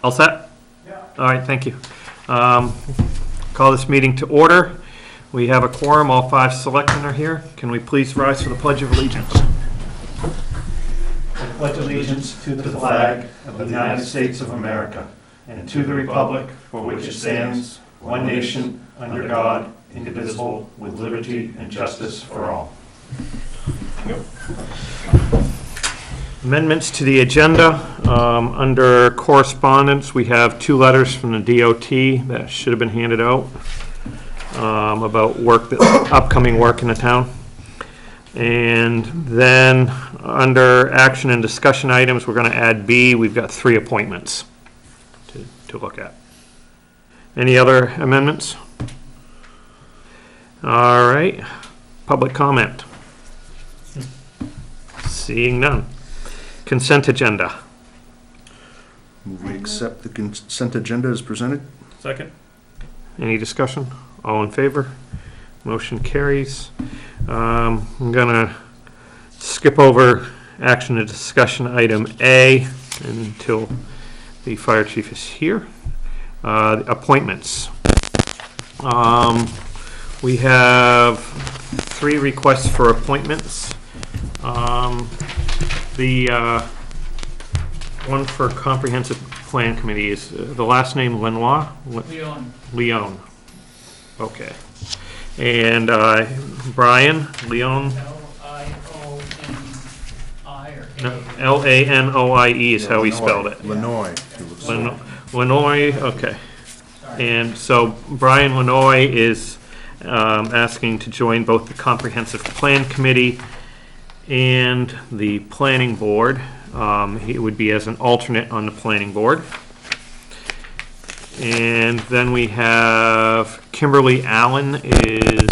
All set? Yeah. All right, thank you. Call this meeting to order. We have a quorum. All 5 selectmen are here. Can we please rise for the Pledge of Allegiance? I pledge allegiance to the flag of the United States of America and to the republic for which it stands, one nation, under God, indivisible, with liberty and justice for all. Amendments to the agenda. Under correspondence, we have 2 letters from the DOT that should have been handed out about upcoming work in the town. And then under action and discussion items, we're going to add B. We've got 3 appointments to look at. Any other amendments? All right. Public comment. Seeing none. Consent agenda. Move we accept the consent agenda as presented. Second. Any discussion? All in favor? Motion carries. I'm gonna skip over action and discussion item A until the fire chief is here. Appointments. We have 3 requests for appointments. The one for Comprehensive Plan Committee is the last name Lenoir? Leon. Okay. And Brian Leon. L-A-N-O-I-E is how he spelled it. Lenoir. Lenoir, okay. And so Brian Lenoir is asking to join both the Comprehensive Plan Committee and the Planning Board. He would be as an alternate on the Planning Board. And then we have Kimberly Allen is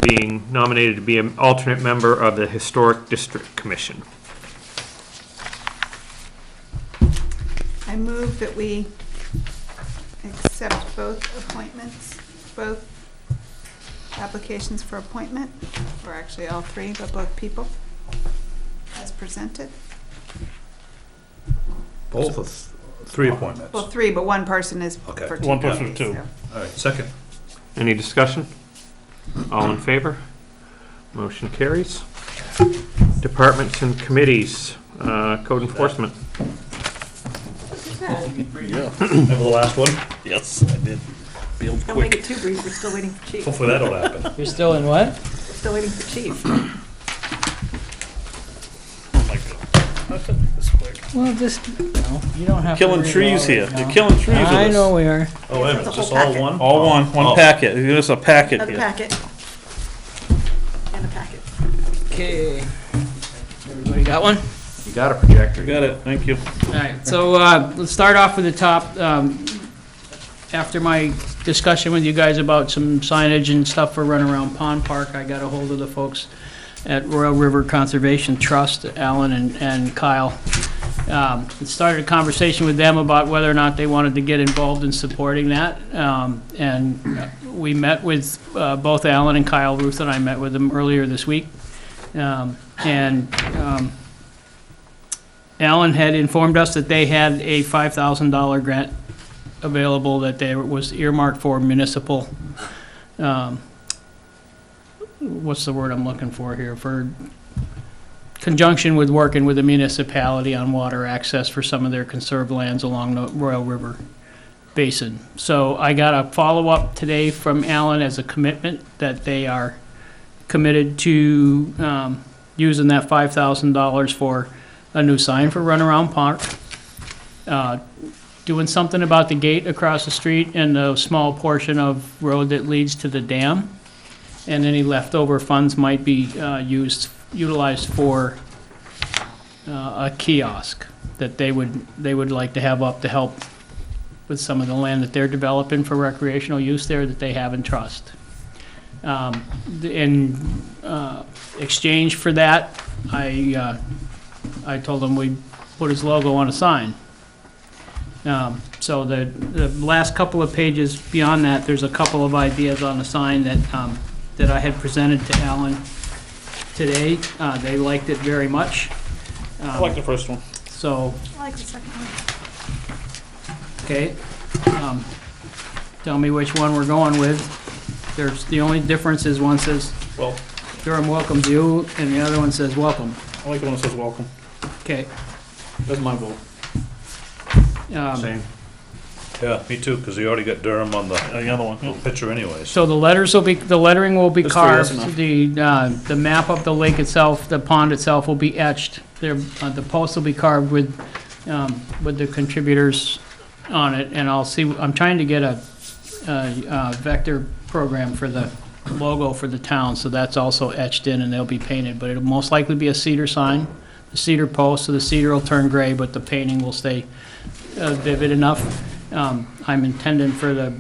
being nominated to be an alternate member of the Historic District Commission. I move that we accept both appointments, both applications for appointment, or actually all 3, but both people, as presented. Both of 3 appointments. Well, 3, but one person is Okay. for 2. One person for 2. So. All right, second. Any discussion? All in favor? Motion carries. Departments and committees, code enforcement. Yeah. Remember the last one? Yes, I did. Real Don't make quick. it too brief, we're still waiting for Chief. Hopefully that'll happen. You're still in what? We're still waiting for Chief. Oh my God. How could this quick? Well, just, you don't have to. Killing read trees all here. of it, You're no. killing trees with I this. know we are. Oh, wait a It's minute, a just whole all packet. one? All one Oh. packet. Give us a packet Another here. packet. And a packet. Okay. Everybody got one? You got a projector. Got it, thank you. All right, so let's start off with the top. After my discussion with you guys about some signage and stuff for Runaround Pond Park, I got a hold of the folks at Royal River Conservation Trust, Alan and Kyle. Started a conversation with them about whether or not they wanted to get involved in supporting that. And we met with both Alan and Kyle. Ruth and I met with them earlier this week. Alan had informed us that they had a $5,000 grant available that was earmarked for municipal, what's the word I'm looking for here, for conjunction with working with the municipality on water access for some of their conserved lands along the Royal River Basin. So I got a follow-up today from Alan as a commitment that they are committed to using that $5,000 for a new sign for Runaround Park, doing something about the gate across the street and the small portion of road that leads to the dam, and any leftover funds might be utilized for a kiosk that they would like to have up to help with some of the land that they're developing for recreational use there that they have in trust. In exchange for that, I told him we'd put his logo on a sign. So the last couple of pages beyond that, there's a couple of ideas on the sign that I had presented to Alan today. They liked it very much. I like the first one. So I like the second one. Okay. Um, Tell me which one we're going with. The only difference is one says, Well, Durham welcomes you, and the other one says, welcome. I like the one that says welcome. Okay. That's my vote. Same. Yeah, me too, because you already got Durham on the The other one, yeah. picture anyways. So the lettering will be That's three, that's carved. enough. The map of the lake itself, the pond itself will be etched. The post will be carved with the contributors on it, and I'm trying to get a vector program for the logo for the town, so that's also etched in and they'll be painted, but it'll most likely be a cedar sign, the cedar post, so the cedar will turn gray, but the painting will stay vivid enough. I'm intending for the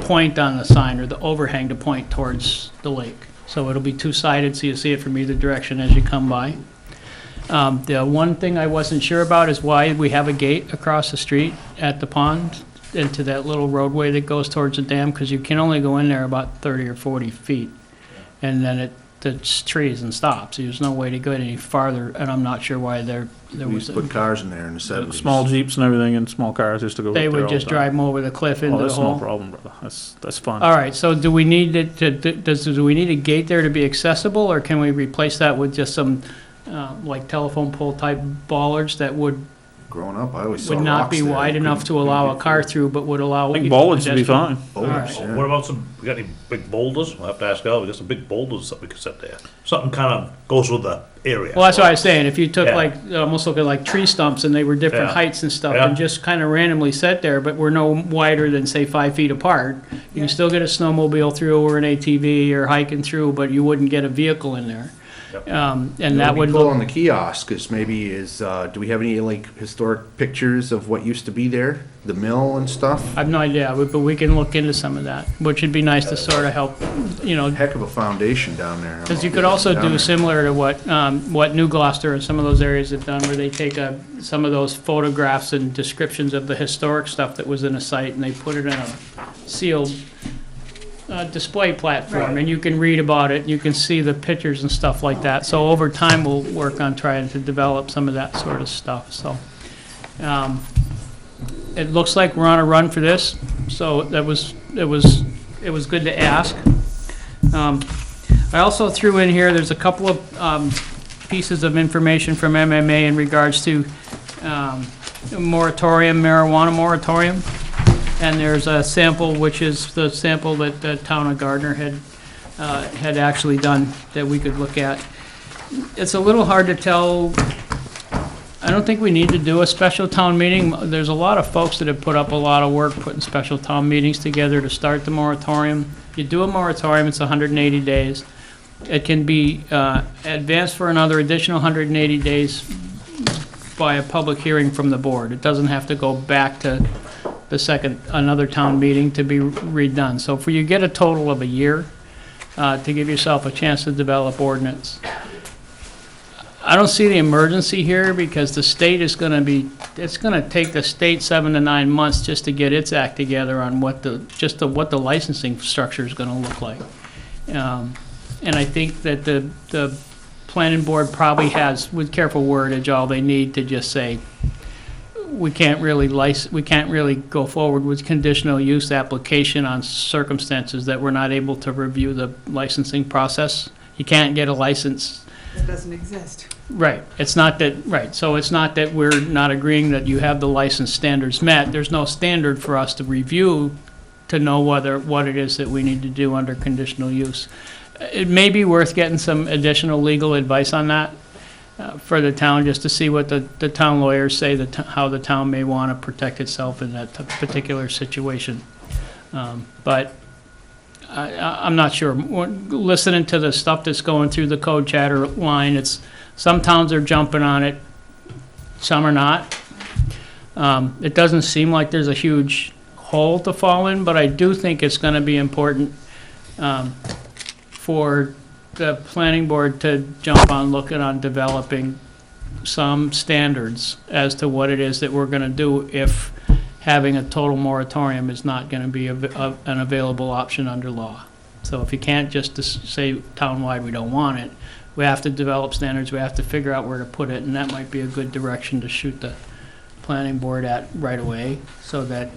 point on the sign, or the overhang, to point towards the lake. So it'll be two-sided, so you see it from either direction as you come by. The one thing I wasn't sure about is why we have a gate across the street at the pond into that little roadway that goes towards the dam, because you can only go in there about 30 or 40 feet. And then it's trees and stops. There's no way to go any farther, and I'm not sure why there We was. used to put cars in there in the 70s. Small Jeeps and everything and small cars used to go up They there would all just the time. drive them over the cliff into Oh, the that's no hole. problem, brother. That's fun. All right, so do we need do we need a gate there to be accessible, or can we replace that with just some, like telephone pole type bollards that would Growing up, I always saw not rocks be there. wide enough to allow a car through, but would allow. I think bollards would be pedestrian- fine. Boulders, All yeah. What about we got any big boulders? We'll have to ask Al, we got some big boulders that we could set there. Something kind of goes with the area. Well, that's what I was saying, if you took Yeah. like, almost look at like tree stumps, and they were different Yeah. heights and stuff, Yeah. and just kind of randomly set there, but were no wider than, say, 5 feet apart, you can still get a snowmobile through, or an ATV, or hiking through, but you wouldn't get a vehicle in there. Yep. And that would Cool look. on the kiosk is maybe do we have any like historic pictures of what used to be there? The mill and stuff? I have no idea, but we can look into some of that, which would be nice to sort of help, Heck of a foundation down there. because you could also Down do there. similar to what New Gloucester and some of those areas have done, where they take some of those photographs and descriptions of the historic stuff that was in a site, and they put it in a sealed display platform, and you can read about it, you can see the pictures and stuff like that. So over time, we'll work on trying to develop some of that sort of stuff, so. It looks like we're on a run for this, so it was good to ask. I also threw in here, there's a couple of pieces of information from MMA in regards to marijuana moratorium. And there's a sample, which is the sample that the town of Gardner had actually done, that we could look at. It's a little hard to tell. I don't think we need to do a special town meeting. There's a lot of folks that have put up a lot of work putting special town meetings together to start the moratorium. You do a moratorium, it's 180 days. It can be advanced for another additional 180 days by a public hearing from the board. It doesn't have to go back to another town meeting to be redone. So for you get a total of a year to give yourself a chance to develop ordinance. I don't see the emergency here, because the state is gonna it's gonna take the state 7 to 9 months just to get its act together on what the licensing structure is gonna look like. And I think that the planning board probably has, with careful wordage, all they need to just say, we can't really go forward with conditional use application on circumstances that we're not able to review the licensing process. You can't get a license. It doesn't exist. Right, it's not that, right, so it's not that we're not agreeing that you have the license standards met. There's no standard for us to review to know what it is that we need to do under conditional use. It may be worth getting some additional legal advice on that for the town, just to see what the town lawyers say, how the town may want to protect itself in that particular situation. But I'm not sure. Listening to the stuff that's going through the code chatter line, some towns are jumping on it, some are not. It doesn't seem like there's a huge hole to fall in, but I do think it's going to be important for the planning board to jump on looking on developing some standards as to what it is that we're going to do if having a total moratorium is not going to be an available option under law. So if you can't just say townwide we don't want it, we have to develop standards, we have to figure out where to put it, and that might be a good direction to shoot the planning board at right away, so that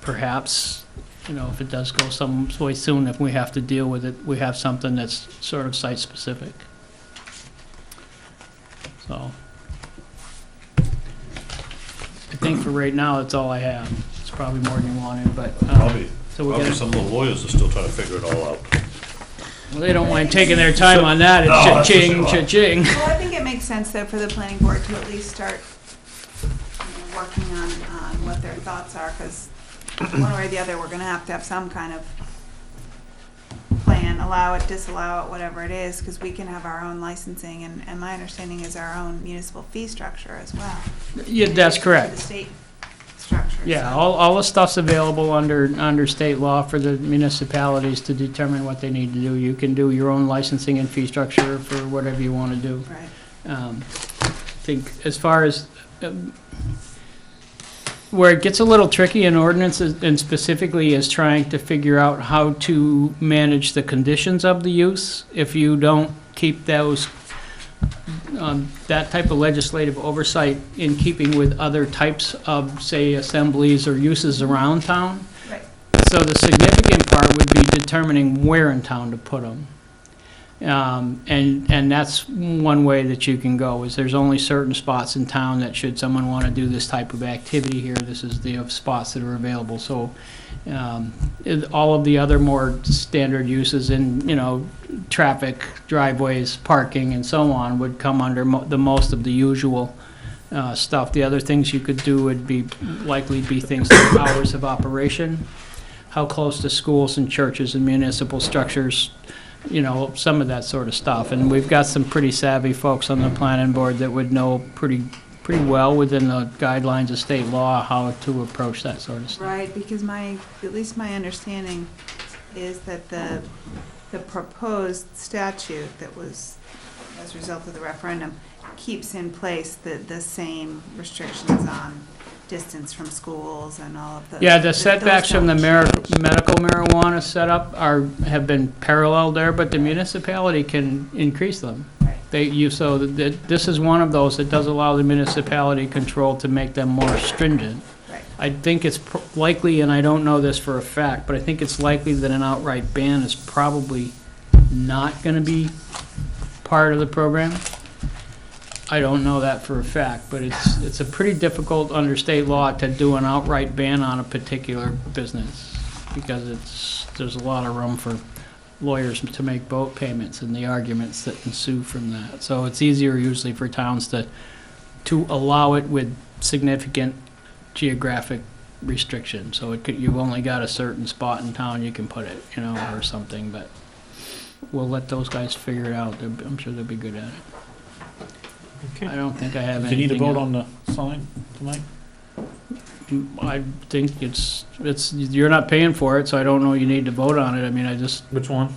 perhaps, if it does go some way soon, if we have to deal with it, we have something that's sort of site-specific. So, I think for right now, that's all I have. It's probably more than you wanted, but, Probably, so we're probably gonna, some of the lawyers are still trying to figure it all out. well, they don't mind taking their time on that, No, it's that's for cha-ching, sure. cha-ching. Well, I think it makes sense though for the planning board to at least start, working on what their thoughts are, because one way or the other, we're gonna have to have some kind of plan, allow it, disallow it, whatever it is, because we can have our own licensing, and my understanding is our own municipal fee structure as well. Yeah, in that's addition to correct. The state structure. Yeah, so- all the stuff's available under state law for the municipalities to determine what they need to do. You can do your own licensing and fee structure for whatever you want to do. Right. I think as far as, where it gets a little tricky in ordinances, and specifically is trying to figure out how to manage the conditions of the use. If you don't keep those, that type of legislative oversight in keeping with other types of, say, assemblies or uses around town. Right. So the significant part would be determining where in town to put them. And that's one way that you can go, is there's only certain spots in town that should someone want to do this type of activity here, this is the spots that are available. So all of the other more standard uses in, traffic, driveways, parking, and so on would come under the most of the usual stuff. The other things you could do would likely be things like hours of operation, how close to schools and churches and municipal structures, some of that sort of stuff. And we've got some pretty savvy folks on the planning board that would know pretty well within the guidelines of state law how to approach that sort of stuff. Right, because at least my understanding is that the proposed statute that was as a result of the referendum keeps in place the same restrictions on distance from schools and all of the. Yeah, the setbacks from the those don't change. medical marijuana setup have been parallel there, but the municipality can increase them. Right. So this is one of those that does allow the municipality control to make them more stringent. Right. I think it's likely, and I don't know this for a fact, but I think it's likely that an outright ban is probably not going to be part of the program. I don't know that for a fact, but it's a pretty difficult under state law to do an outright ban on a particular business, because there's a lot of room for lawyers to make boat payments and the arguments that ensue from that. So it's easier usually for towns to allow it with significant geographic restriction. So you've only got a certain spot in town you can put it, or something, but we'll let those guys figure it out. I'm sure they'll be good at it. Okay. I don't think I have Do you anything. need to vote else. on the sign tonight? I think you're not paying for it, so I don't know you need to vote on it. I mean, Which one?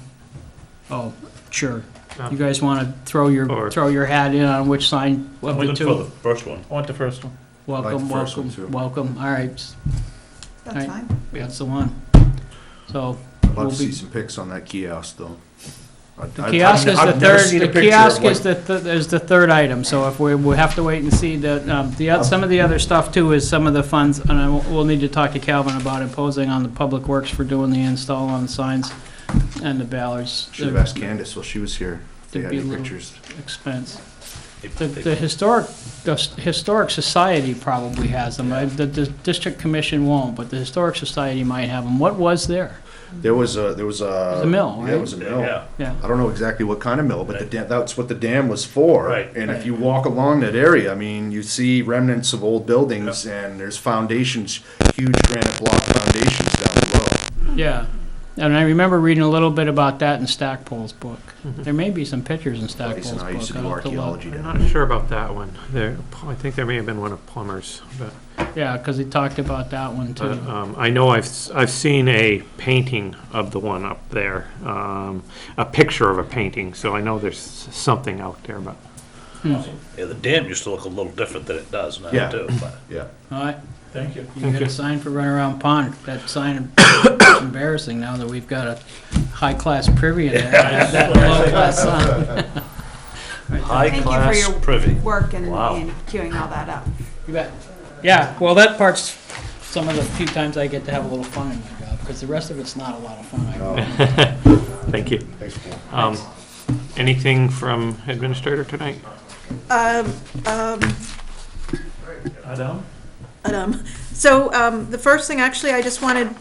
oh, sure. Yeah. You guys want to throw your hat in on which sign I'm of the looking for the two? first one. I want the first one. Welcome, like the first one, welcome, too. welcome. All right, That's Right. fine. that's the one. So, I'd love we'll to see be- some pics on that kiosk, though. the kiosk is the I've never seen a third, the picture of kiosk what- is the third item, so if we'll have to wait and see some of the other stuff too is some of the funds, and we'll need to talk to Calvin about imposing on the Public Works for doing the install on the signs and the ballards. Should have asked Candace while she was here if they There'd had be a any little- pictures. Expense. They- The Historic Society probably has them. The District Commission won't, but the Historic Society might have them. What was there? There was a a mill, Yeah, right? it was a mill. Yeah, Yeah. I don't know exactly what kind of mill, but that's what the dam was for. Right. And Right. if you walk along that area, I mean, you see remnants of old buildings, and there's foundations, huge granite block foundations down the road. Yeah. And I remember reading a little bit about that in Stackpole's book. There may be some pictures in Bryce Stackpole's and book. I used to do I'll have to look. archaeology I'm down not sure about that one. I think there may have been one of Plummer's, but Yeah, because he talked about that one too. I know I've seen a painting of the one up there, a picture of a painting, so I know there's something out there, but. yeah, the dam used to look a little different than it does now, Yeah. too. But Yeah. All right, Thank you. you got a sign for Runaround Pond. That sign is embarrassing now that we've got a high-class privy in there. That low-class sign. Thank you for high-class your privy. work in Wow. queuing all that up. You bet. Yeah, well, that part's some of the few times I get to have a little fun in my job, because the rest of it's not a lot of fun. Thank you. Thanks, Paul. Anything from administrator tonight? The first thing, actually, I just wanted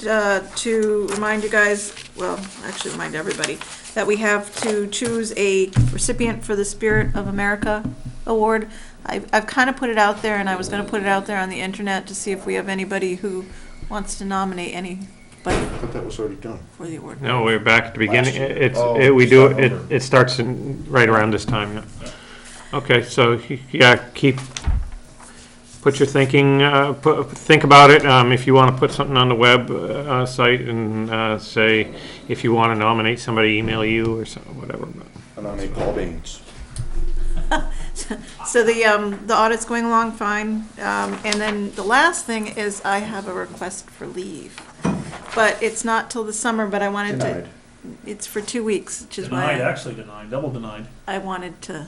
to remind you guys, well, actually remind everybody, that we have to choose a recipient for the Spirit of America Award. I've kind of put it out there, and I was going to put it out there on the internet to see if we have anybody who wants to nominate anybody I thought that was already done. for the award. No, we're back at the beginning. Oh, We do, start over. it starts right around this time, yeah. Okay, so, yeah, put your thinking, think about it. If you want to put something on the web site and say, if you want to nominate somebody, email you or something, whatever. I nominate Paul Baines. So the audit's going along fine. And then the last thing is I have a request for leave. But it's not till the summer, but I wanted to, Denied. it's for 2 weeks, which is Denied, why actually denied, double denied. I wanted to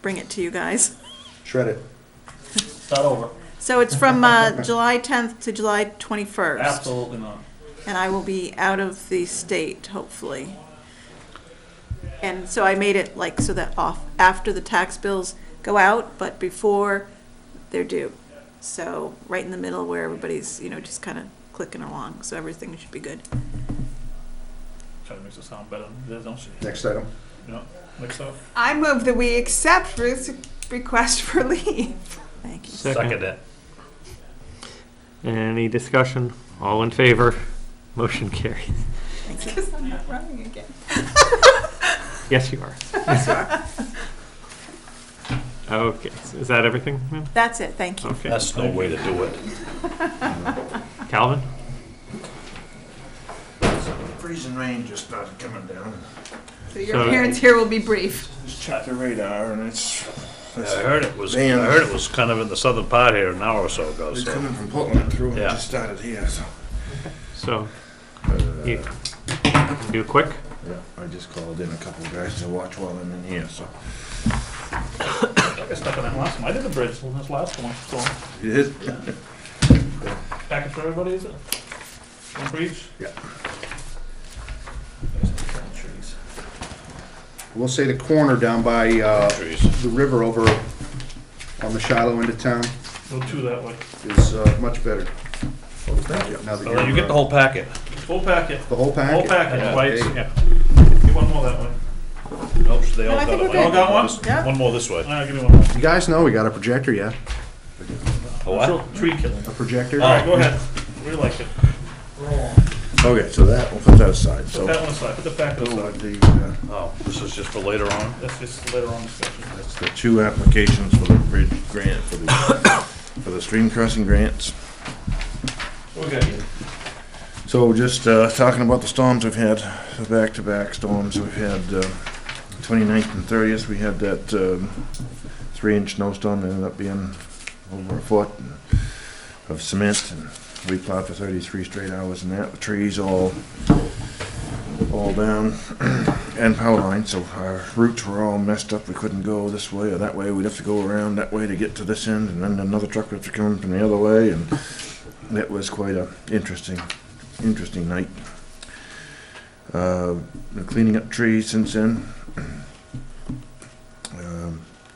bring it to you guys. Shred it. Start over. So it's from July 10th to July 21st. Absolutely not. And I will be out of the state, hopefully. And so I made it like so that off after the tax bills go out, but before they're due. So right in the middle where everybody's, just kind of clicking along. So everything should be good. Try to make it sound better than it is, don't she? Next item. Yeah, mix up. I move that we accept Ruth's request for leave. Thank you. Second it. Any discussion? All in favor? Motion carries. Because I'm not running again. Yes, you are. Okay, is that everything, ma'am? That's it. Thank you. Okay. That's no way to do it. Calvin? Freezing rain just started coming down. So your So- appearance here will be brief. Just checked the radar and it's I heard it was kind of in the southern part here an hour or so ago, so. coming from Portland through and Yeah. just started here, so. So, you can do quick? Yeah, I just called in a couple of guys to watch while I'm in here, so. I got stuck on that last one. I did the bridge on this last one, so. You did? Package for everybody, is it? One for each? Yeah. Trees. We'll say the corner down by Trees. the river over on the Shiloh end of town Go two that way. is much better. Thank you. Now that Well, you you're, get the whole packet. Full packet. the whole packet? Whole packet, Yeah, twice, okay. yeah. Give one more that way. Nope, they all No, I got think it. we're They all got one? Yeah. One more this way. Alright, give me one more. You guys know we got a projector, yeah? A what? Tree killing. A projector? Alright, go ahead. We like it. Roll on. Okay, so that, we'll put that aside, so. Put that one aside, put the packet aside. Oh, this is just for later on? That's just later on discussion. That's the 2 applications for the bridge grant, for the stream crossing grants. Okay. So just talking about the storms we've had, the back-to-back storms, we've had 29th and 30th, we had that 3-inch snowstorm that ended up being over a foot of cement, and we plowed for 33 straight hours and that, the trees all down, and power lines, so our routes were all messed up, we couldn't go this way or that way, we'd have to go around that way to get to this end, and then another truck would have to come from the other way, and that was quite a interesting night. Been cleaning up trees since then.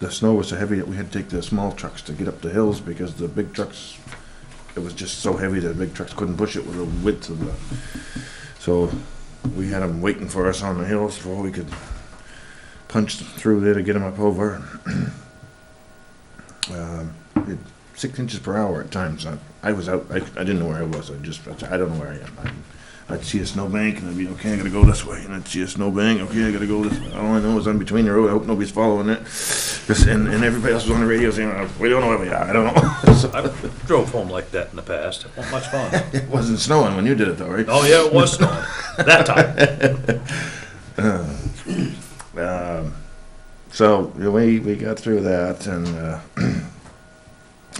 The snow was so heavy that we had to take the small trucks to get up the hills because the big trucks, it was just so heavy that the big trucks couldn't push it with the width of the, so we had them waiting for us on the hills before we could punch through there to get them up over. 6 inches per hour at times. I was out, I didn't know where I was, I don't know where I am. I'd see a snowbank and I'd be, okay, I gotta go this way, and I'd see a snowbank, okay, I gotta go this way. All I know is I'm between the road, I hope nobody's following it. And everybody else was on the radio saying, we don't know where we are, I don't know. So, I drove home like that in the past. It wasn't much fun. it wasn't snowing when you did it though, right? Oh, yeah, it was snowing. That time. So we got through that, and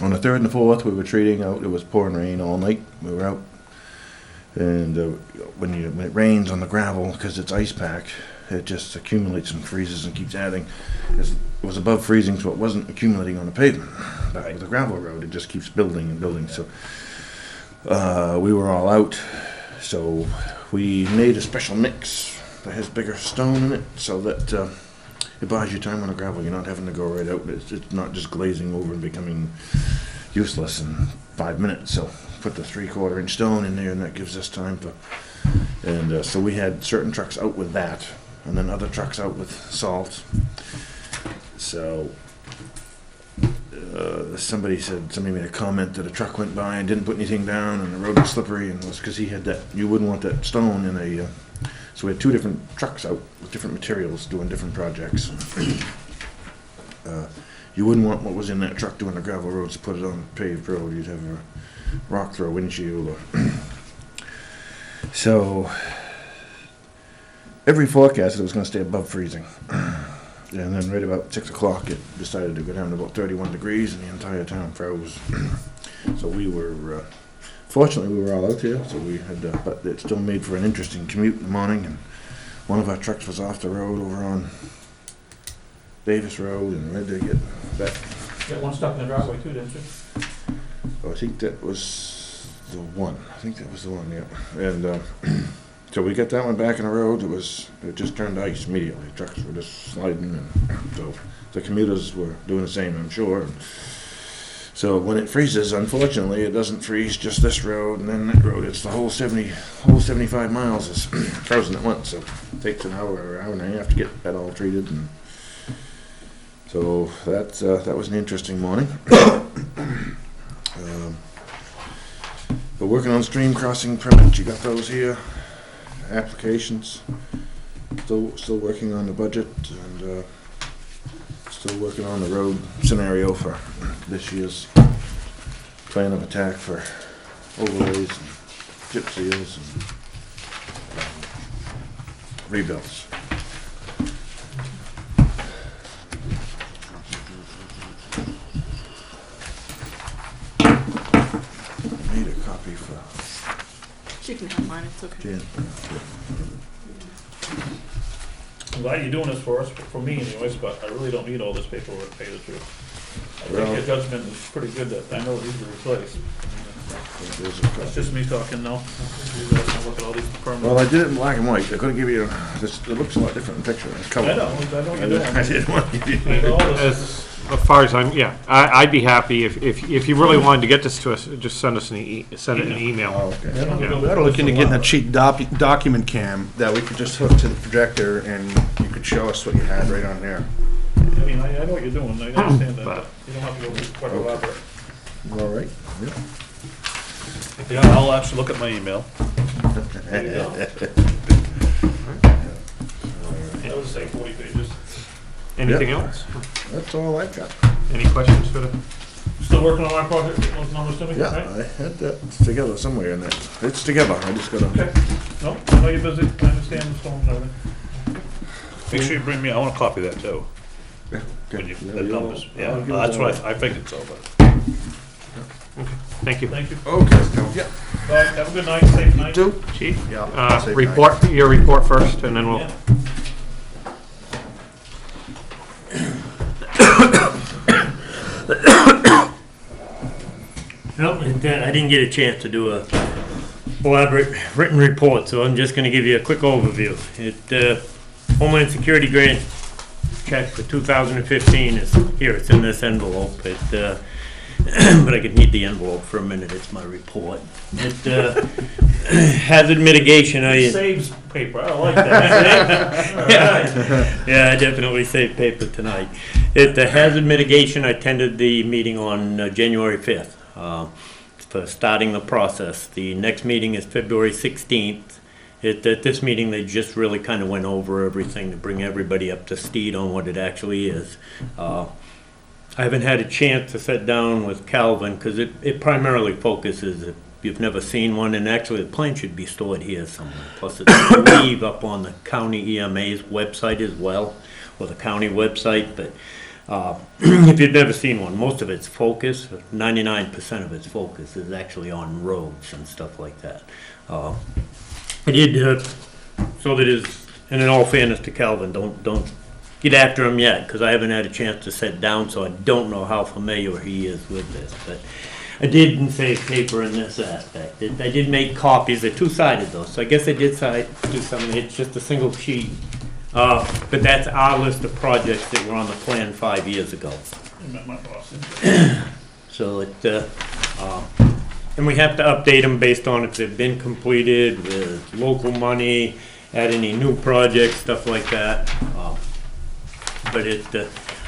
on the 3rd and the 4th we were treating out. It was pouring rain all night. We were out, and when it rains on the gravel because it's ice pack, it just accumulates and freezes and keeps adding. It was above freezing, so it wasn't accumulating on the pavement. But with a gravel road, it just keeps building and building. So we were all out. So we made a special mix that has bigger stone in it, so that it buys you time on the gravel. You're not having to go right out. It's not just glazing over and becoming useless in 5 minutes. So put the 3/4 inch stone in there, and that gives us time to. And so we had certain trucks out with that, and then other trucks out with salt. So somebody made a comment that a truck went by and didn't put anything down, and the road was slippery, and it was because he had that. You wouldn't want that stone in a. So we had 2 different trucks out with different materials doing different projects. You wouldn't want what was in that truck doing the gravel roads to put it on a paved road. You'd have a rock through a windshield. So every forecast it was going to stay above freezing. And then right about 6 o'clock, it decided to go down to about 31 degrees, and the entire town froze. So we were, fortunately, we were all out here. So we had, but it still made for an interesting commute in the morning. And one of our trucks was off the road over on Davis Road, and we had to get back. Got one stuck in the driveway too, didn't you? Oh, I think that was the one. Yeah. And so we got that one back in the road. It just turned ice immediately. Trucks were just sliding, and so the commuters were doing the same, I'm sure. So when it freezes, unfortunately, it doesn't freeze just this road and then that road. It's the whole 75 miles is frozen at once. So it takes an hour or hour and a half to get that all treated. And so that was an interesting morning. We're working on stream crossing permits. You got those here? Applications. Still working on the budget, and still working on the road scenario for this year's plan of attack for overlays and chip seals and rebuilds. I made a copy for You can have mine, it's okay. Jan. I'm glad you're doing this for us, for me anyways, but I really don't need all this paperwork, to tell you the truth. I think Well- your judgment is pretty good that I know it needs to be replaced. There's a That's copy. just me talking now. You guys can look at all these permits. Well, I did it in black and white. I couldn't give you this. It looks a lot different in picture. It's color. I know what you're I doing. didn't want to give you. I know all this. As far as I'd be happy if you really wanted to get this to us, just send us send it an email. Oh, okay. Yeah. We ought to look into getting a cheap document cam that we could just hook to the projector, and you could show us what you had right on there. I mean, I know what you're doing, I understand that, but you don't have to go quite elaborate. All right. Yep. Yeah, I'll actually look at my email. There you go. That was say 40 pages. Anything Yep. else? That's all I've got. Any questions for the? Still working on my project, getting those numbers to me, Yeah, right? I had that together somewhere in there. It's together. I just gotta. Okay. No, I know you're busy, I understand the storm and everything. Make sure you bring me, I want a copy of that too. Yeah, When you, Yeah, the you'll- numbers, I'll yeah, give it that's to what her. I figured so, but. Thank you. Thank you. Okay. Yeah. All right, have a good night, safe night. Two. Chief, Yeah. Safe report your report first, and then we'll. Yeah. Nope, I didn't get a chance to do a elaborate written report, so I'm just gonna give you a quick overview. Homeland Security grant check for 2015 is here, it's in this envelope. But I could need the envelope for a minute, it's my report. Hazard mitigation, Saves paper, I like that. yeah, I definitely saved paper tonight. The hazard mitigation, I attended the meeting on January 5th for starting the process. The next meeting is February 16th. At this meeting, they just really kind of went over everything to bring everybody up to speed on what it actually is. I haven't had a chance to sit down with Calvin because it primarily focuses, if you've never seen one, and actually the plan should be stored here somewhere. Plus it's, I believe, up on the county EMA's website as well, or the county website, but if you've never seen one, most of its focus, 99% of its focus is actually on roads and stuff like that. I did, so that is and in all fairness to Calvin, don't get after him yet, because I haven't had a chance to sit down, so I don't know how familiar he is with this, but I didn't save paper in this aspect. I did make copies, they're two-sided though, so I guess I did do some, it's just a single sheet. But that's our list of projects that were on the plan 5 years ago. You met my boss, didn't you? So and we have to update them based on if they've been completed with local money, add any new projects, stuff like that. But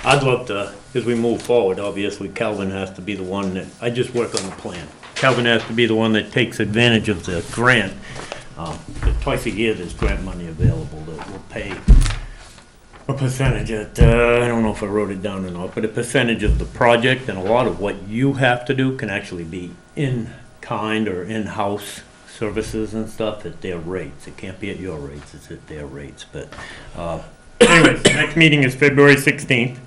I'd love to, as we move forward, obviously Calvin has to be the one that, I just work on the plan. Calvin has to be the one that takes advantage of the grant. Twice a year there's grant money available that will pay a percentage at, I don't know if I wrote it down or not, but a percentage of the project, and a lot of what you have to do can actually be in kind or in-house services and stuff at their rates. It can't be at your rates, it's at their rates, but, anyways, next meeting is February 16th.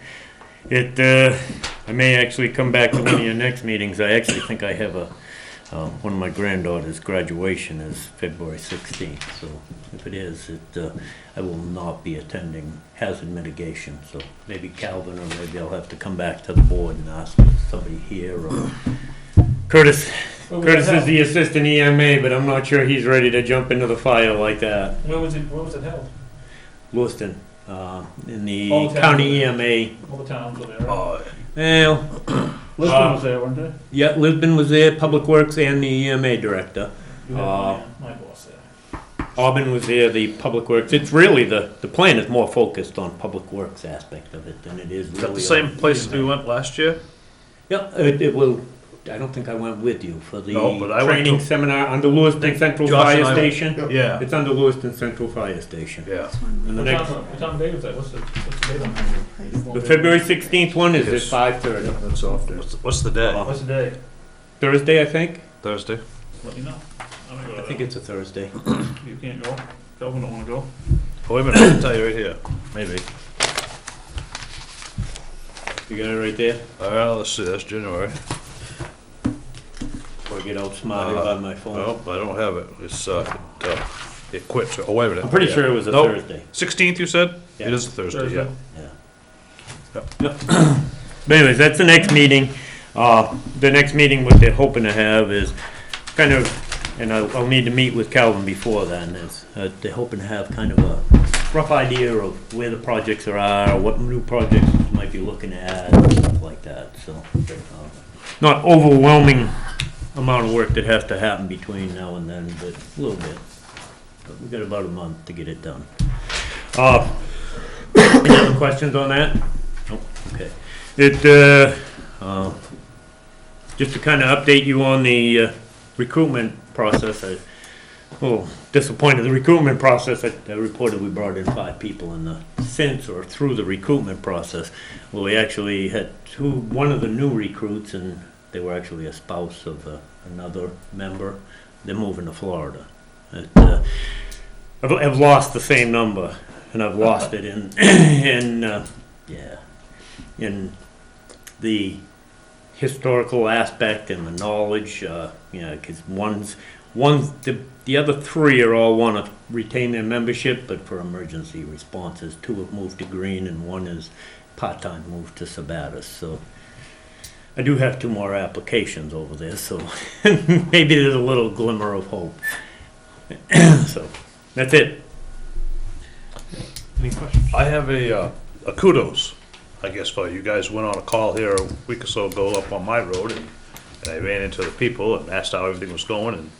I may actually come back to one of your next meetings. I actually think I have one of my granddaughter's graduation is February 16th, so if it is, I will not be attending hazard mitigation, so maybe Calvin, or maybe I'll have to come back to the board and ask if somebody here, or Curtis. Curtis is the assistant EMA, but I'm not sure he's ready to jump into the fire like that. Where was it held? Lewiston, in the All the county towns. EMA. All the towns were there, right? Well, Lisbon was there, weren't they? yeah, Lisbon was there, Public Works and the EMA director. You had my boss there. Auburn was there, the Public Works. It's really, the plan is more focused on Public Works aspect of it than it is really. Is that the on same place EMA. we went last year? Yeah, it will, I don't think I went with you for the No, but I went training to- seminar under Lewiston Central Josh and Fire I- Station. Yeah, It's under Lewiston Central Fire Station. yeah. And the What next, time of day was that? What's the date on that? the February 16th one is at Yes. 5:30. That's off there. What's the day? What's the day? Thursday, I think? Thursday? Let me know. I'm gonna go I to think that. it's a Thursday. You can't go? Kelvin don't wanna go? Oh, wait a minute, I can tell you right here, maybe. You got it right there? Let's see, that's January. Before I get outsmarted by my phone. Nope, I don't have it. It's, it quit. Oh, wait a minute. I'm pretty sure it was a Nope. Thursday. 16th, you said? Yeah. It is a Thursday, yeah. But anyways, that's the next meeting. The next meeting, what they're hoping to have is kind of, and I'll need to meet with Calvin before then, is they're hoping to have kind of a rough idea of where the projects are, what new projects we might be looking at, and stuff like that, so. Not overwhelming amount of work that has to happen between now and then, but a little bit. But we've got about a month to get it done. Any other questions on that? Nope, okay. Just to kind of update you on the recruitment process, I'm a little disappointed. The recruitment process, I reported we brought in 5 people in the since or through the recruitment process. Well, we actually had one of the new recruits, and they were actually a spouse of another member. They're moving to Florida. I've lost the same number, and I've lost it in the historical aspect and the knowledge, because the other 3 are all want to retain their membership, but for emergency responses. 2 have moved to Green, and 1 is part-time moved to Sabatis, so I do have 2 more applications over there, so maybe there's a little glimmer of hope. So, that's it. Any questions? I have a kudos, I guess, for you guys went on a call here a week or so ago up on my road, and I ran into the people and asked how everything was going, and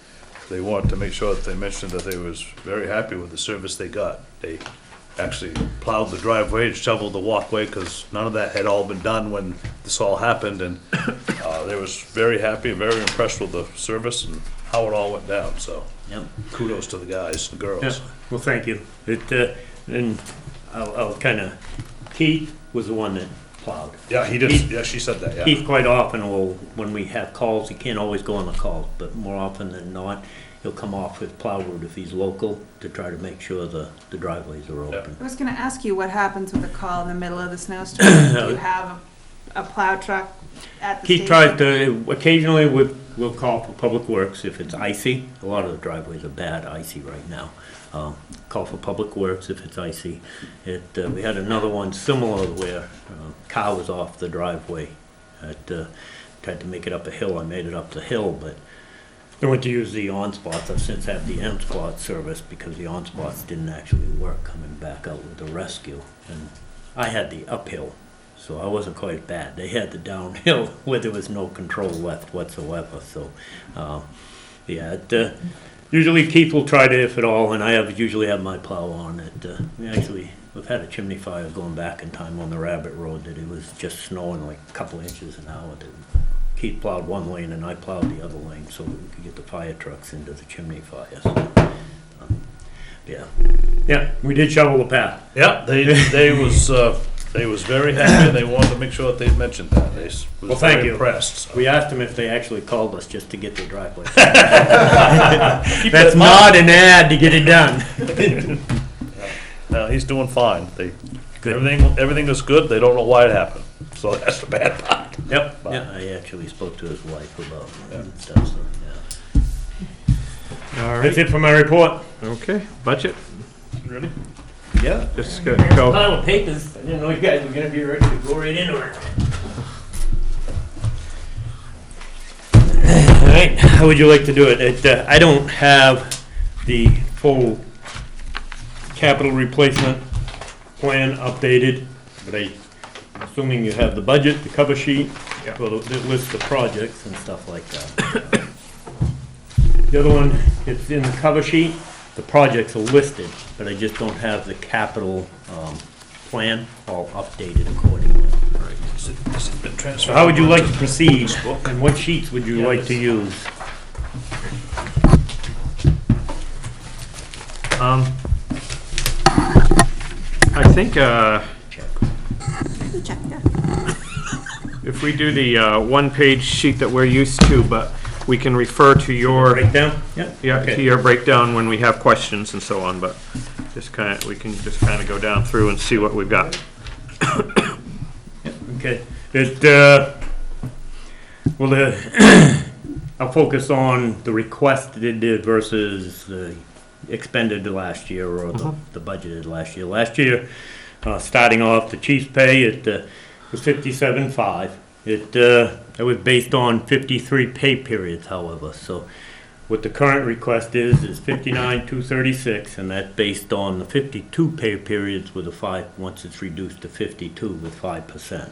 they wanted to make sure that they mentioned that they was very happy with the service they got. They actually plowed the driveway and shoveled the walkway, because none of that had all been done when this all happened, and they was very happy and very impressed with the service and how it all went down, so Yep. kudos to the guys and girls. Yeah, well, thank you. And I'll kind of, Keith was the one that plowed. Yeah, he did, Keith- yeah, she said that, yeah. Keith quite often will, when we have calls, he can't always go on the calls, but more often than not, he'll come off with plow route if he's local to try to make sure the driveways are open. I was gonna ask you what happens with a call in the middle of the snowstorm. Do you have a plow truck at the Keith station? tries to, occasionally we'll call for Public Works if it's icy. A lot of the driveways are bad icy right now. Call for Public Works if it's icy. We had another one similar where car was off the driveway. Tried to make it up a hill. I made it up the hill, but I went to use the on-spots. I've since had the M-spot service because the on-spots didn't actually work coming back out with the rescue. And I had the uphill, so I wasn't quite bad. They had the downhill where there was no control left whatsoever. So, usually Keith will try to, if at all, and I usually have my plow on it. We've had a chimney fire going back in time on the Rabbit Road that it was just snowing like a couple inches an hour. Keith plowed one lane and I plowed the other lane so we could get the fire trucks into the chimney fires. Yeah, we did shovel the path. Yeah, they was very happy, they wanted to make sure that they mentioned that. They was Well, thank very you. impressed. So. We asked them if they actually called us just to get their driveway. Keep That's that in not an ad to get it done. No, he's doing fine. Everything is good. They don't know why it happened. So that's the bad part. Yep. Yeah, I actually spoke to his wife about it and stuff, so, yeah. All That's right, it for my report. okay, budget, Ready? Yeah. just go. Pile of papers. I didn't know you guys were gonna be ready to go right into it. All right, how would you like to do it? I don't have the full capital replacement plan updated, but I'm assuming you have the budget, the cover sheet, Yeah. well, it lists the projects and stuff like that. The other one, it's in the cover sheet, the projects are listed, but I just don't have the capital plan all updated accordingly. Has it been transferred? So how would you like to proceed, and what sheets would you like to use? I think, Check, yeah. if we do the one-page sheet that we're used to, but we can refer to your, Breakdown? Yeah. yeah, Okay. to your breakdown when we have questions and so on, but we can just kind of go down through and see what we've got. Okay. I'll focus on the requested versus the expended last year or the budgeted last year. Last year, starting off, the chief's pay, it was 57.5. It was based on 53 pay periods, however, so what the current request is 59,236, and that's based on the 52 pay periods with a 5, once it's reduced to 52 with 5%.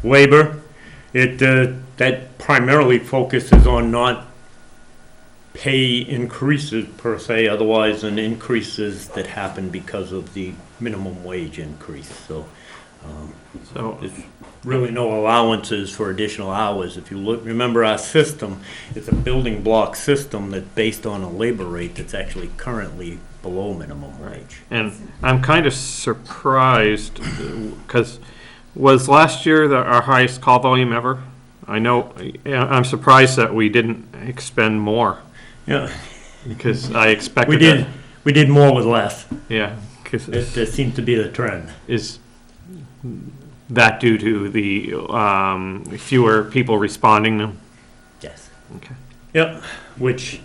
Labor, that primarily focuses on not pay increases per se, otherwise than increases that happen because of the minimum wage increase. So there's really no allowances for additional hours. If you remember our system, it's a building block system that's based on a labor rate that's actually currently below minimum wage. And I'm kind of surprised, because was last year our highest call volume ever? I know, I'm surprised that we didn't expend more, Yeah, because I expected we that. did more with less. Yeah, because That seems to be the trend. is that due to the fewer people responding to? Yes. Okay. Yep, which,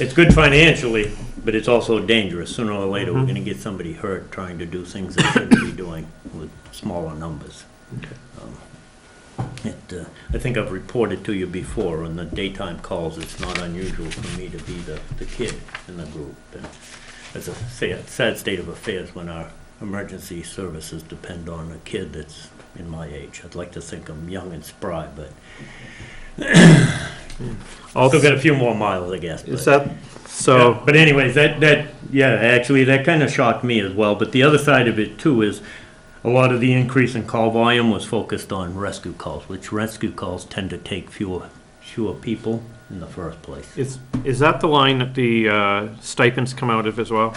it's good financially, but it's also dangerous. Sooner or later, we're gonna get somebody hurt trying to do things they shouldn't be doing with smaller numbers. I think I've reported to you before, on the daytime calls, it's not unusual for me to be the kid in the group. And it's a sad state of affairs when our emergency services depend on a kid that's in my age. I'd like to think I'm young and spry, but still got a few more miles, I guess. Is but- that, so, Yeah, but anyways, actually, that kind of shocked me as well. But the other side of it too is a lot of the increase in call volume was focused on rescue calls, which rescue calls tend to take fewer people in the first place. is that the line that the stipends come out of as well?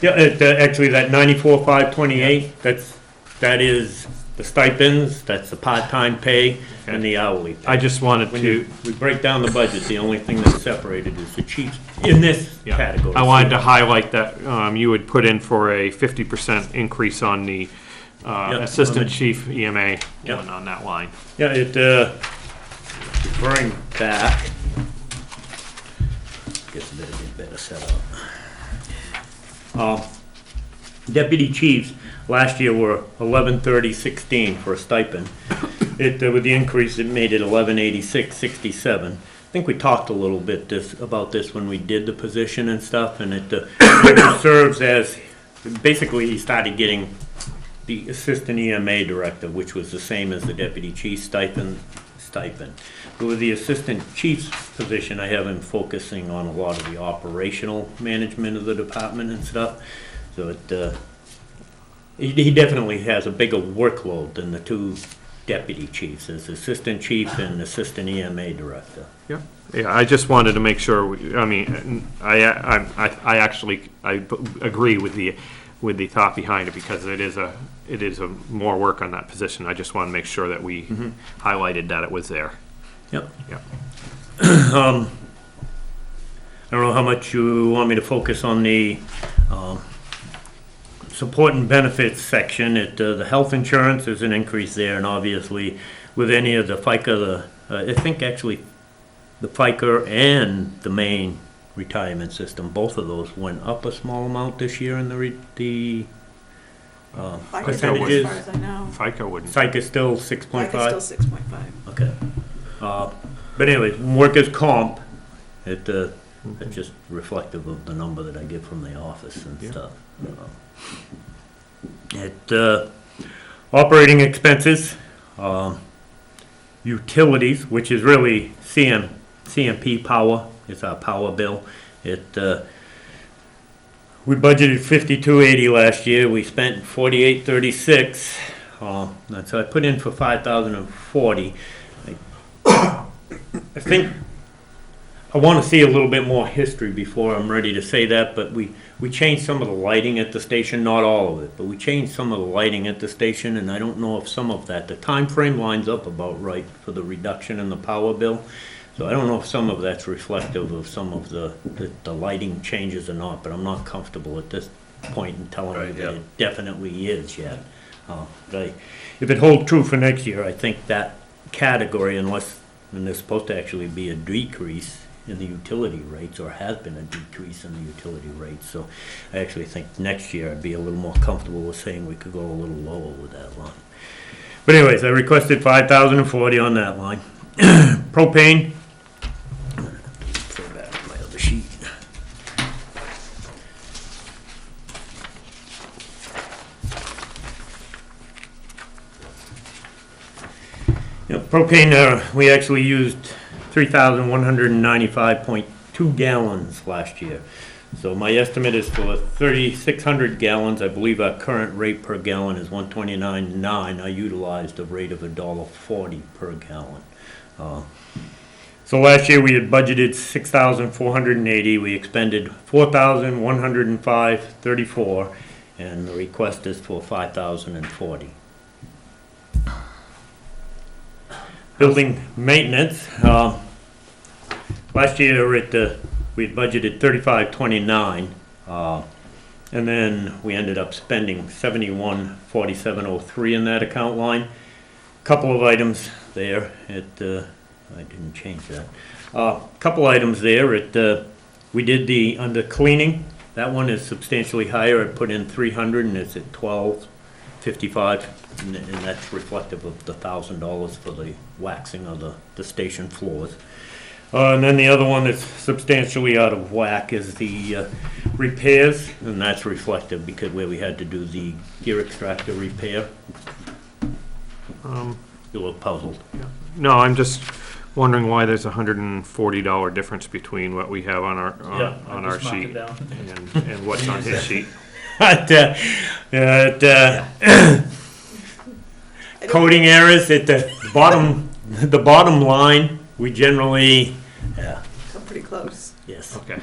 Yeah, actually, that 94,528, that is the stipends, that's the part-time pay and the hourly pay. I just wanted When to, we break down the budget, the only thing that's separated is the chief's, in this yeah, category. I wanted to highlight that you would put in for a 50% increase on the assistant chief EMA Yep. one on that line. Yeah, referring back, Gets a bit better set up. Deputy chiefs last year were 1130.16 for a stipend. With the increase, it made it 1186.67. I think we talked a little bit about this when we did the position and stuff, and it serves as, basically he started getting the assistant EMA director, which was the same as the deputy chief stipend. But with the assistant chief's position, I have him focusing on a lot of the operational management of the department and stuff. So he definitely has a bigger workload than the two deputy chiefs, as assistant chief and assistant EMA director. Yeah, I just wanted to make sure, I agree with the thought behind it, because it is a more work on that position. I just want to make sure that we highlighted that it was there. Yep. Yep. I don't know how much you want me to focus on the support and benefits section. The health insurance, is an increase there, and obviously with any of the FICA, I think actually the FICA and the main retirement system, both of those went up a small amount this year in the percentages. As far as I know. FICA wouldn't. FICA still 6.5? FICA's still 6.5. Okay. But anyways, workers' comp, it's just reflective of the number that I get from the office and stuff. Operating expenses, utilities, which is really CMP power, it's our power bill. We budgeted $52.80 last year, we spent $48.36. So I put in for $5,040. I think I want to see a little bit more history before I'm ready to say that, but we changed some of the lighting at the station, not all of it, but we changed some of the lighting at the station, and I don't know if some of that, the time frame lines up about right for the reduction in the power bill. So I don't know if some of that's reflective of some of the lighting changes or not, but I'm not comfortable at this point in telling you that it definitely is yet. But if it holds true for next year, I think that category, and there's supposed to actually be a decrease in the utility rates, or has been a decrease in the utility rates. So I actually think next year I'd be a little more comfortable with saying we could go a little lower with that line. But anyways, I requested $5,040 on that line. Propane. Throw back my other sheet. Propane, we actually used 3,195.2 gallons last year. So my estimate is for 3,600 gallons. I believe our current rate per gallon is $129.9. I utilized a rate of $1.40 per gallon. So last year we had budgeted 6,480. We expended 4,105.34, and the request is for 5,040. Building maintenance. Last year we had budgeted $35.29, and then we ended up spending $71.4703 in that account line. Couple of items there. I didn't change that. Couple items there. We did under cleaning. That one is substantially higher. I put in 300, and it's at 12.55. And that's reflective of the $1,000 for the waxing of the station floors. And then the other one that's substantially out of whack is the repairs, and that's reflective because where we had to do the gear extractor repair. You look puzzled. No, I'm just wondering why there's a $140 difference between what we have on our sheet and what's on his sheet. Coding errors at the bottom line, we generally, Come pretty close. yes. Okay.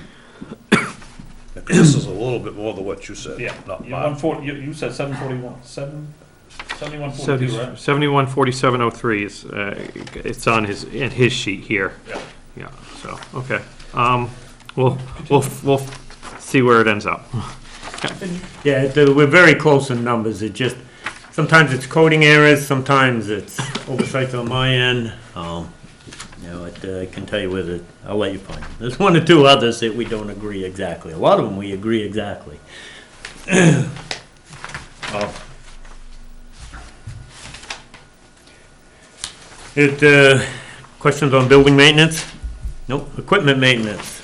This is a little bit more than what you said. Yeah, Not you mine. 140, you said 741, 7142, right? 714703 is, it's on his sheet here. Yeah. Yeah, so, okay. We'll see where it ends up. Yeah, we're very close in numbers. It just, sometimes it's coding errors, sometimes it's oversights on my end. You know, I can tell you with it, I'll let you find it. There's one or two others that we don't agree exactly. A lot of them we agree exactly. Questions on building maintenance? Nope. Equipment maintenance.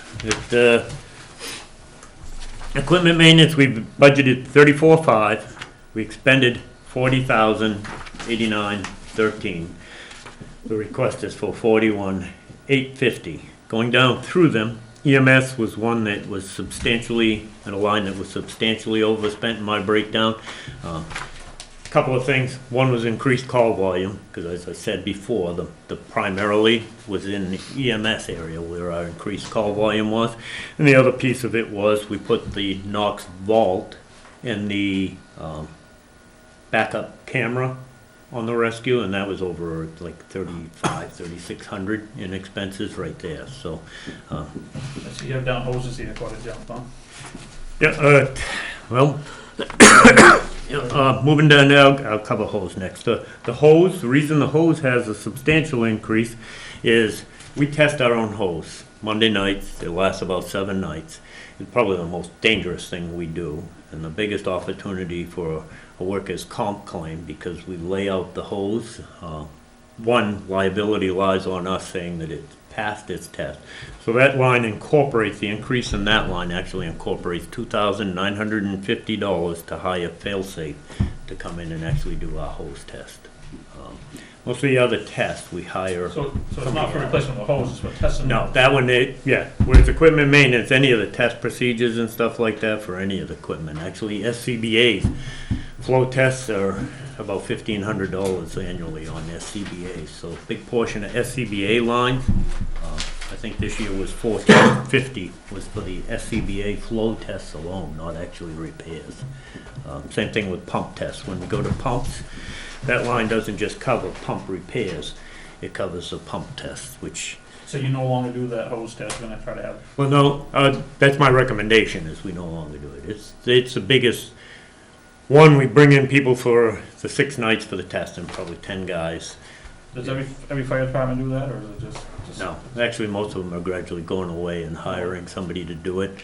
Equipment maintenance, we budgeted 34.5. We expended 40,089.13. The request is for 41,850. Going down through them, EMS was one that was substantially, and a line that was substantially overspent in my breakdown. Couple of things. One was increased call volume, because as I said before, the primarily was in the EMS area where our increased call volume was. And the other piece of it was we put the Knox Vault and the backup camera on the rescue, and that was over like 3,600 in expenses right there. So, I see you have down hoses here, quite a jump, huh? yeah, well, moving down now, I'll cover hose next. The hose, the reason the hose has a substantial increase is we test our own hose Monday nights. It lasts about 7 nights. It's probably the most dangerous thing we do, and the biggest opportunity for a workers' comp claim, because we lay out the hose. One, liability lies on us saying that it's passed its test. So that line incorporates, the increase in that line actually incorporates $2,950 to hire Failsafe to come in and actually do our hose test. Most of the other tests we hire. So it's not for replacement of the hose, it's for testing? No, that one, where it's equipment maintenance, any of the test procedures and stuff like that for any of the equipment. Actually, SCBA's flow tests are about $1,500 annually on SCBA's. So a big portion of SCBA lines, I think this year was $1,450 was for the SCBA flow tests alone, not actually repairs. Same thing with pump tests. When we go to pumps, that line doesn't just cover pump repairs, it covers the pump tests, which... So you no longer do that hose test, you're gonna try to have? Well, no, that's my recommendation, is we no longer do it. It's the biggest... One, we bring in people for the 6 nights for the test, and probably 10 guys. Does every fire department do that, or is it just? No, actually, most of them are gradually going away and hiring somebody to do it.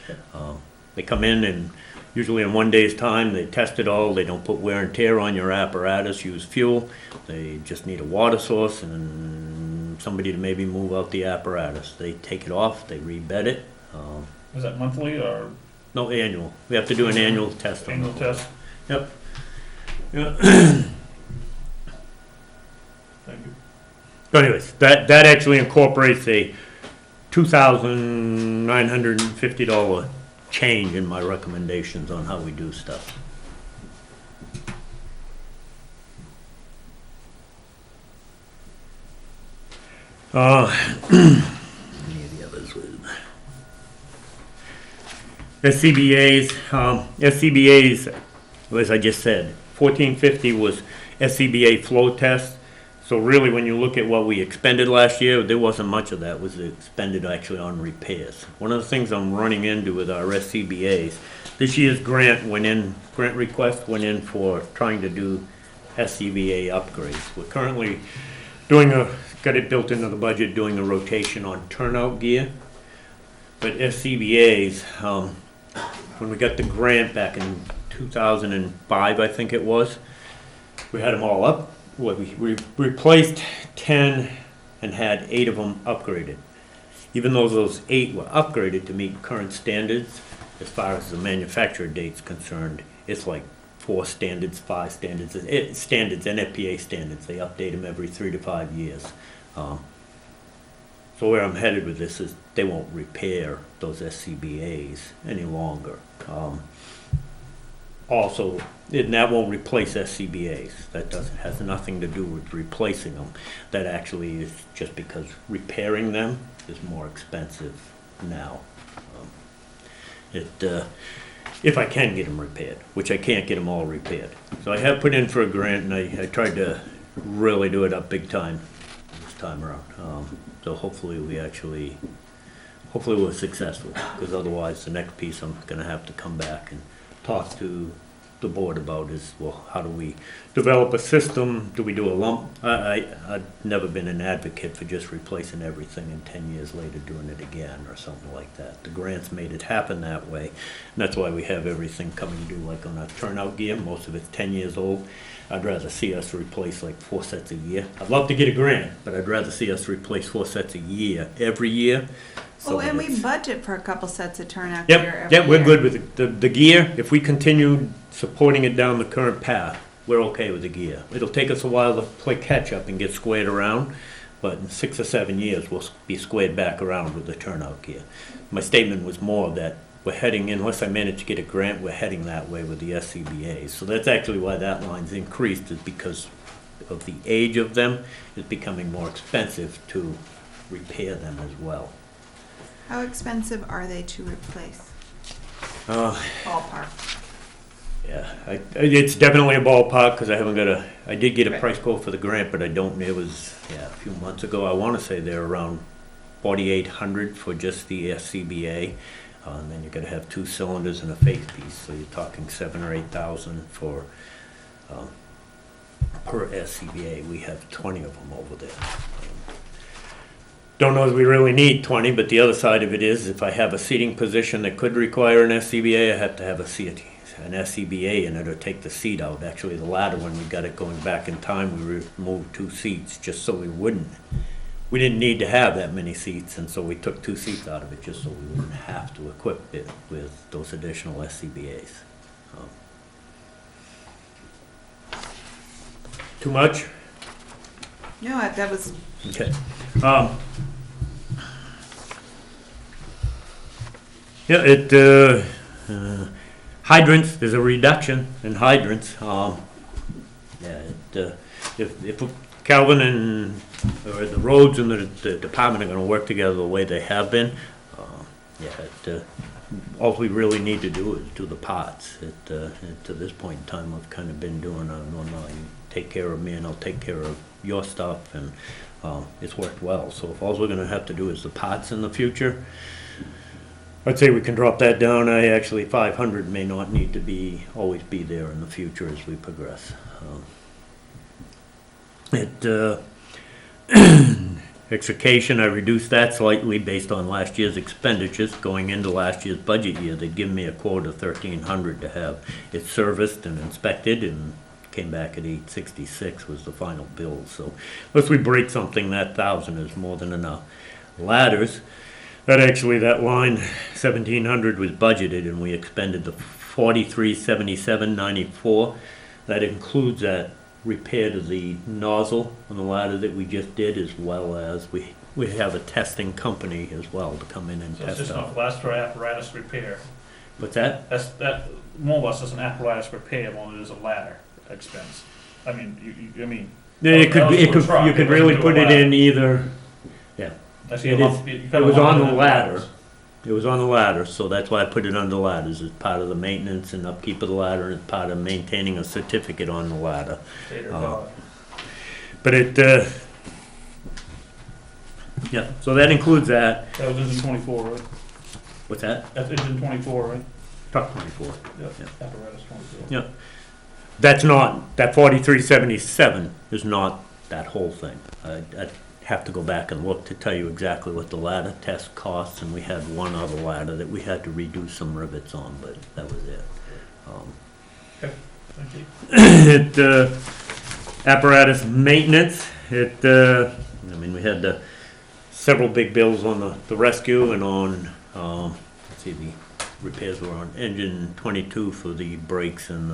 They come in and usually in 1 day's time, they test it all. They don't put wear and tear on your apparatus, use fuel. They just need a water source and somebody to maybe move out the apparatus. They take it off, they rebed it. Is that monthly or? No, annual. We have to do an annual test on Annual it. test? Yep. Yeah. Thank you. But anyways, that actually incorporates a $2,950 change in my recommendations on how we do stuff. Any of the others with SCBA's, as I just said, 1450 was SCBA flow test. So really, when you look at what we expended last year, there wasn't much of that was expended actually on repairs. One of the things I'm running into with our SCBA's, this year's grant request went in for trying to do SCBA upgrades. We're currently got it built into the budget, doing a rotation on turnout gear. But SCBA's, when we got the grant back in 2005, I think it was, we had them all up. We replaced 10 and had 8 of them upgraded. Even though those 8 were upgraded to meet current standards, as far as the manufacturer date's concerned, it's like 4 standards, 5 standards, NFPA standards. They update them every 3 to 5 years. So where I'm headed with this is they won't repair those SCBA's any longer. Also, and that won't replace SCBA's. That has nothing to do with replacing them. That actually is just because repairing them is more expensive now. If I can get them repaired, which I can't get them all repaired. So I have put in for a grant, and I tried to really do it up big time this time around. So hopefully we're successful, because otherwise the next piece I'm gonna have to come back and talk to the board about is, well, how do we develop a system? Do we do a lump? I've never been an advocate for just replacing everything and 10 years later doing it again or something like that. The grants made it happen that way, and that's why we have everything coming due, like on our turnout gear. Most of it's 10 years old. I'd rather see us replace like 4 sets a year. I'd love to get a grant, but I'd rather see us replace 4 sets a year, every year. so Oh, that and we it's- budget for a couple sets of turnout gear Yep, every yep, we're year. good with it. The gear, if we continue supporting it down the current path, we're okay with the gear. It'll take us a while to play catch-up and get squared around, but in 6 or 7 years, we'll be squared back around with the turnout gear. My statement was more that we're heading, unless I manage to get a grant, we're heading that way with the SCBA. So that's actually why that line's increased, is because of the age of them. It's becoming more expensive to repair them as well. How expensive are they to replace? Uh, Ballpark. Yeah, it's definitely a ballpark, because I did get a Right. price quote for the grant, but I don't, it was, a few months ago. I want to say they're around 4,800 for just the SCBA. And then you're gonna have 2 cylinders and a face piece, so you're talking 7,000 or 8,000 for, per SCBA. We have 20 of them over there. Don't know if we really need 20, but the other side of it is, if I have a seating position that could require an SCBA, I have to have an SCBA in it or take the seat out. Actually, the ladder, when we got it going back in time, we removed 2 seats just so we didn't need to have that many seats, and so we took 2 seats out of it just so we wouldn't have to equip it with those additional SCBA's. Too much? No, that was, Okay. Hydrants, there's a reduction in hydrants. If Calvin and, or the roads and the department are gonna work together the way they have been, all we really need to do is do the parts. To this point in time, I've kind of been doing, you take care of me and I'll take care of your stuff, and it's worked well. So if all we're gonna have to do is the parts in the future, I'd say we can drop that down. 500 may not need to always be there in the future as we progress. Extrication, I reduced that slightly based on last year's expenditures. Going into last year's budget year, they'd given me a quote of $1,300 to have it serviced and inspected, and came back at $866 was the final bill. So unless we break something, that 1,000 is more than enough. Ladders, that line 1,700 was budgeted, and we expended the 4377.94. That includes that repair to the nozzle on the ladder that we just did, as well as we have a testing company as well to come in and So it's test just out. not last for apparatus repair. What's that? That more or less is an apparatus repair more than it is a ladder expense. I mean, Yeah, you that was for the truck. could It really wasn't put to a it in ladder. either. That's It your is- lump- you It kinda was lump on it the in ladder. ladders. It was on the ladder, so that's why I put it under ladders, as part of the maintenance and upkeep of the ladder, and as part of maintaining a certificate on the ladder. Stator Uh, dollar. But so that includes that. That was engine 24, right? What's that? That's engine 24, right? Truck 24. Yep. Yeah. Apparatus 24. Yeah. That's not, that 4377 is not that whole thing. I'd have to go back and look to tell you exactly what the ladder test costs, and we had one other ladder that we had to redo some rivets on, but that was it. Thank you. Apparatus maintenance, we had several big bills on the rescue and on, the repairs were on engine 22 for the brakes and,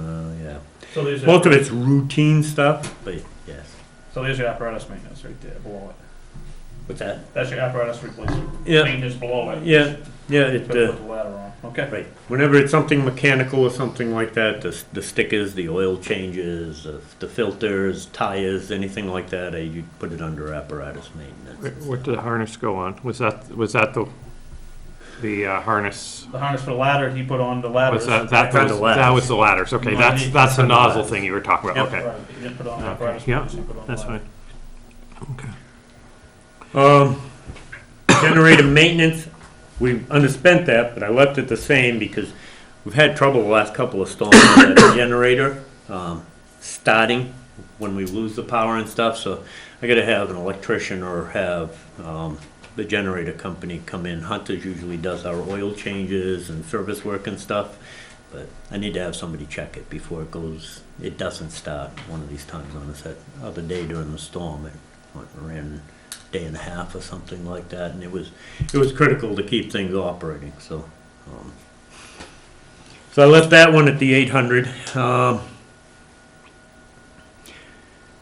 So there's most of it's routine stuff, but yes. So there's your apparatus maintenance right there below it. What's that? That's your apparatus replacement. Yeah. Maintenance below it. Yeah, Put the ladder on. Okay. right. Whenever it's something mechanical or something like that, the stickers, the oil changes, the filters, tires, anything like that, you put it under apparatus maintenance. What did the harness go on? Was that the harness? The harness for the ladder, he put on the ladders. Was that That's on the ladders. that was the ladders? Okay, No, that's he- the on the nozzle ladders. thing you were talking about. Yep. Okay, Right, he didn't put on the Okay, apparatus. yeah, he put on the that's ladder. fine. Okay. Generator maintenance, we underspent that, but I left it the same because we've had trouble the last couple of storms with the generator, starting when we lose the power and stuff, so I gotta have an electrician or have, the generator company come in. Hunters usually does our oil changes and service work and stuff, but I need to have somebody check it before it doesn't start one of these times. On the other day during the storm, it ran a day and a half or something like that, and it was critical to keep things operating, so I left that one at the 800.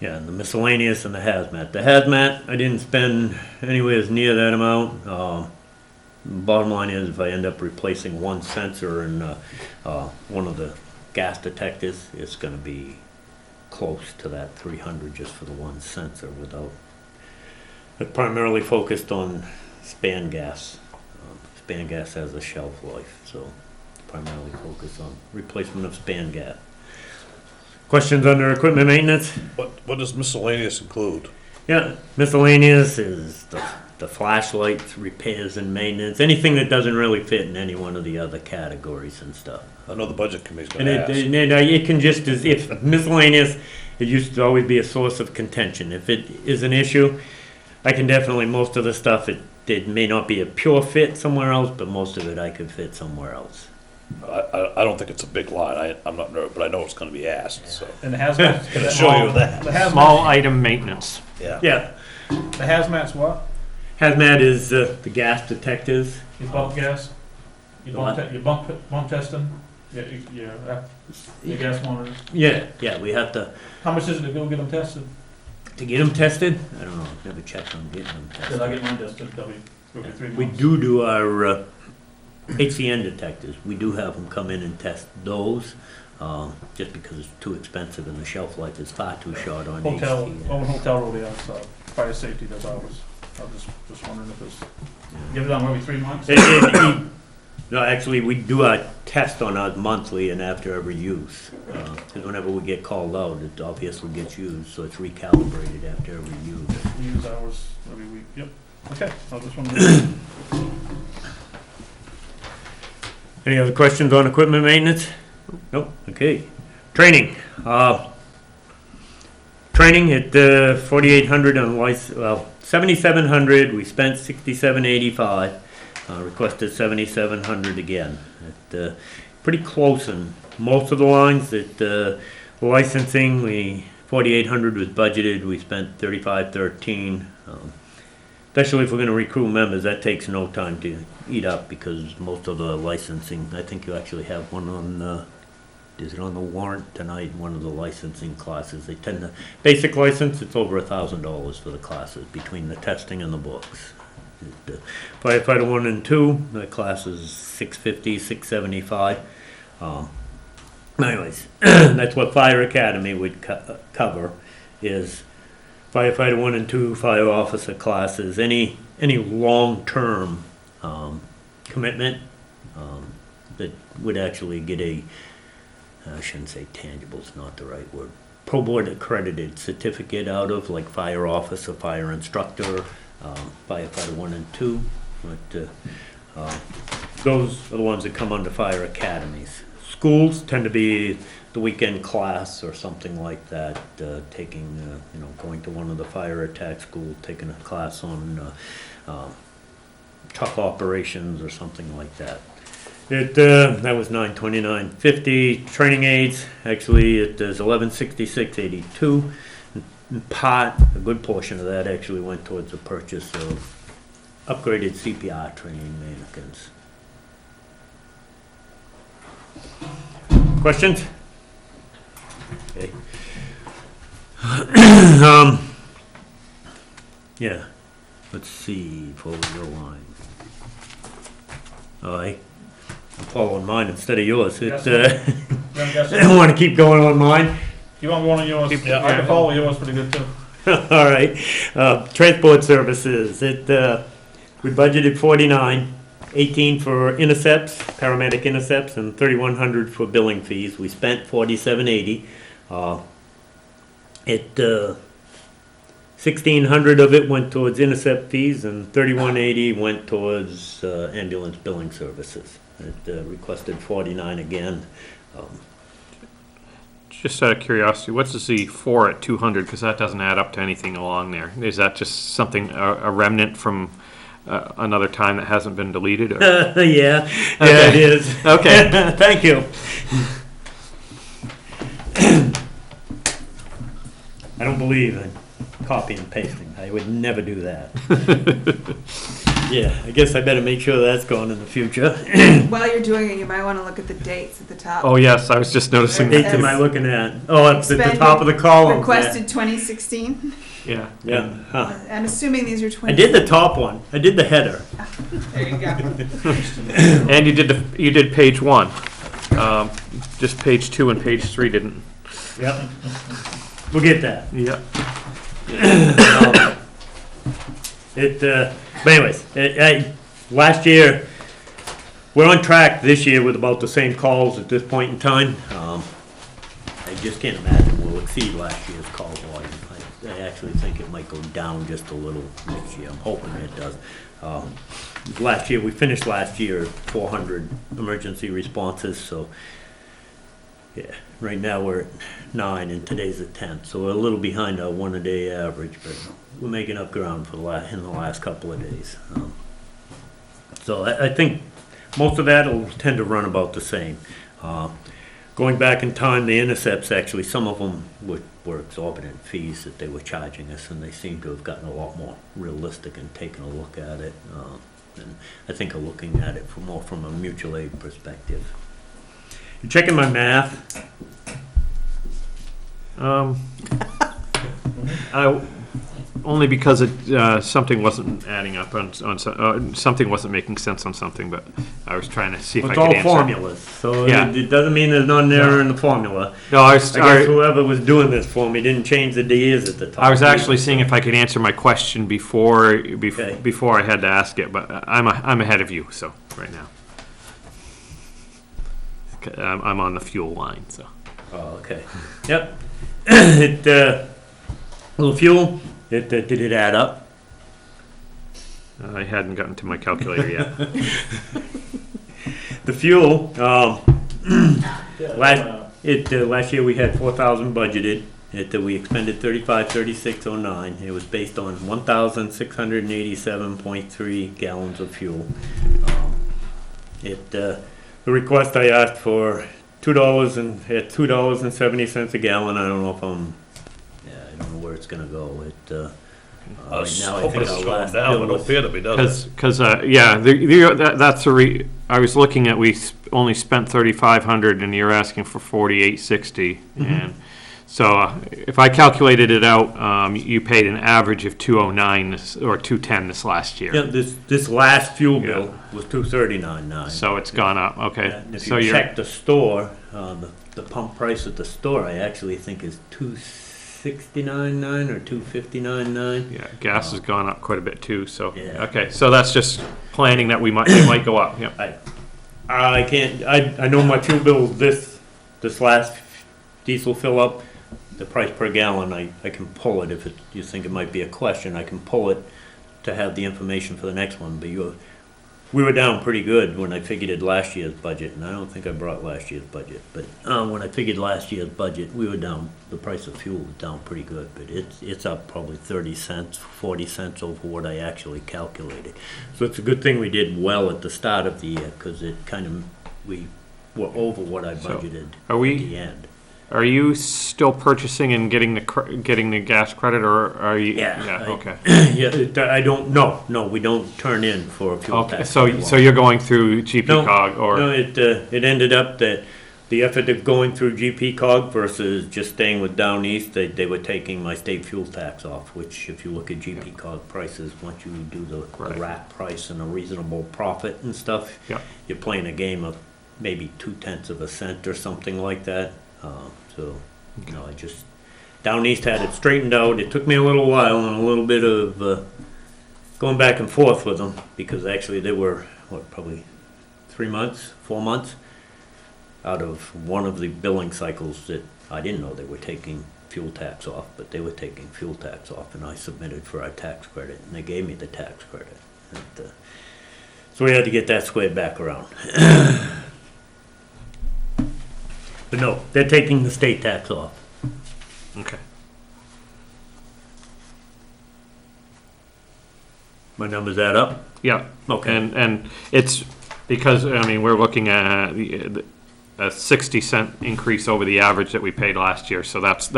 Yeah, and the miscellaneous and the hazmat. The hazmat, I didn't spend anywhere near that amount. Bottom line is, if I end up replacing one sensor in one of the gas detectors, it's going to be close to that 300 just for the one sensor. It primarily focused on span gas. Span gas has a shelf life, so primarily focused on replacement of span gas. Questions under equipment maintenance? What does miscellaneous include? Yeah, miscellaneous is the flashlights, repairs and maintenance, anything that doesn't really fit in any one of the other categories and stuff. I know the budget committee's And gonna ask. it can just, if miscellaneous, it used to always be a source of contention. If it is an issue, I can definitely, most of the stuff, it may not be a pure fit somewhere else, but most of it I could fit somewhere else. I don't think it's a big line. I'm not nervous, but I know it's gonna be asked, so. And the hazmat. Gonna show you that. The hazmat, Small item maintenance. Yeah. Yeah, the hazmat's what? hazmat is the gas detectors. You bump gas? You bump testing? Your gas monitors? Yeah, we have to How much is it to go get them tested? get them tested. I don't know, never checked on getting them tested. Did I get mine tested, every 3 months? We do our HCN detectors. We do have them come in and test those, just because it's too expensive and the shelf life is far too short on Hotel, HCN. hotel room, yeah, fire safety does ours. I was just wondering if it's, get it done every 3 months? No, actually, we do our test on ours monthly and after every use. Because whenever we get called out, it obviously gets used, so it's recalibrated after every use. We use ours every week, yep. Okay, I just wanted Any other questions on equipment maintenance? Nope, okay. Training. Training at 4,800 on license, well, 7,700, we spent 6,785. Requested 7,700 again. Pretty close in most of the lines. Licensing, 4,800 was budgeted, we spent 3,513. Especially if we're gonna recruit members, that takes no time to eat up because most of the licensing, I think you actually have one on, is it on the warrant tonight, one of the licensing classes? They tend to, basic license, it's over $1,000 for the classes between the testing and the books. Firefighter 1 and 2, that class is $650, $675. Anyways, that's what Fire Academy would cover, is firefighter 1 and 2, fire officer classes, any long-term commitment that would actually get I shouldn't say tangible, it's not the right word, pro board accredited certificate out of, like fire officer, fire instructor, firefighter 1 and 2. But those are the ones that come under fire academies. Schools tend to be the weekend class or something like that, taking, going to one of the fire attack schools, taking a class on truck operations or something like that. That was $929.50. Training aids, actually, it is $1166.82. In part, a good portion of that actually went towards the purchase of upgraded CPR training mannequins. Questions? Okay. Yeah, let's see, before we go on. All right, I'm following mine instead of yours. I don't want to keep going on mine. You want one of yours? Yeah. I can follow yours pretty good too. All right, transport services, we budgeted 49, 18 for intercepts, paramedic intercepts, and 3,100 for billing fees. We spent 4780. 1,600 of it went towards intercept fees, and 3,180 went towards ambulance billing services. It requested 49 again. Just out of curiosity, what's the Z4 at 200? Because that doesn't add up to anything along there. Is that just something, a remnant from another time that hasn't been deleted? Or? Yeah, Okay. it is. Okay. Thank you. I don't believe in copy and pasting. I would never do that. Yeah, I guess I better make sure that's gone in the future. While you're doing it, you might want to look at the dates at the top. Oh, yes, I was just noticing Dates that. am I looking at? Oh, at the Expended- top of the column. Requested 2016. Yeah. Yeah. Huh. I'm assuming these are I 20. did the top one. I did the header. There you go. And you did page 1. Just page 2 and page 3 didn't. Yep. We'll get that. Yeah. But anyways, last year, we're on track this year with about the same calls at this point in time. I just can't imagine we'll exceed last year's call volume. I actually think it might go down just a little next year. I'm hoping it does. Last year, we finished last year at 400 emergency responses, so yeah, right now we're at 9 and today's at 10, so we're a little behind our one-a-day average, but we're making up ground for in the last couple of days. So I think most of that will tend to run about the same. Going back in time, the intercepts, actually, some of them were exorbitant fees that they were charging us, and they seem to have gotten a lot more realistic and taken a look at it. And I think are looking at it more from a mutual aid perspective. You checking my math? Only because something wasn't adding up something wasn't making sense on something, but I was trying to see if I It's could all answer. formulas, so Yeah. it doesn't mean there's none there in the formula. No, I I guess whoever was doing this for me didn't change the D's at the top. was actually seeing if I could answer my question before Okay. before I had to ask it, but I'm ahead of you, so right now. Okay, I'm on the fuel line, so. Oh, okay. Yep. Little fuel, did it add up? I hadn't gotten to my calculator yet. The fuel, Yeah, last year we had 4,000 budgeted. We expended 3609. It was based on 1,687.3 gallons of fuel. The request I asked for $2.70 a gallon. I don't know if I don't know where it's gonna go. I was Right now, I hoping think it's our going last down, bill but don't was- appear to be, does it? Because I was looking at, only spent 3,500 and you're asking for 4,860. And so if I calculated it out, you paid an average of 209 or 210 this last year. Yeah, this last fuel bill was $239.9. So it's gone up, okay. And if So you you're, check the store, the pump price at the store, I actually think is $269.9 or $259.9. yeah, gas has gone up quite a bit too, so, Yeah. okay. So that's just planning that it might go up, yep. I know my fuel bill this last diesel fill up, the price per gallon, I can pull it if you think it might be a question, I can pull it to have the information for the next one, but we were down pretty good when I figured last year's budget, and I don't think I brought last year's budget, but when I figured last year's budget, we were down, the price of fuel was down pretty good, but it's up probably 30 cents, 40 cents over what I actually calculated. So it's a good thing we did well at the start of the year, because we were over what I budgeted are we- at the end. Are you still purchasing and getting the gas credit, or are you? Yeah, Okay. I don't, no, we don't turn in for a fuel Okay, tax. so you're going through GP No, cog or? No, it ended up that the effort of going through GP cog versus just staying with Down East, they were taking my state fuel tax off, which if you look at GP cog prices, once you do the Right. rack price and a reasonable profit and stuff, Yeah. you're playing a game of maybe 0.2 of a cent or something like that. Down East had it straightened out. It took me a little while and a little bit of going back and forth with them, because actually they were, probably 3 months, 4 months out of one of the billing cycles that I didn't know they were taking fuel tax off, but they were taking fuel tax off, and I submitted for our tax credit, and they gave me the tax credit. And, so we had to get that squared back around. But no, they're taking the state tax off. Okay. My numbers add up? Yeah. Okay. And it's because, I mean, we're looking at a 60-cent increase over the average that we paid last year, so that's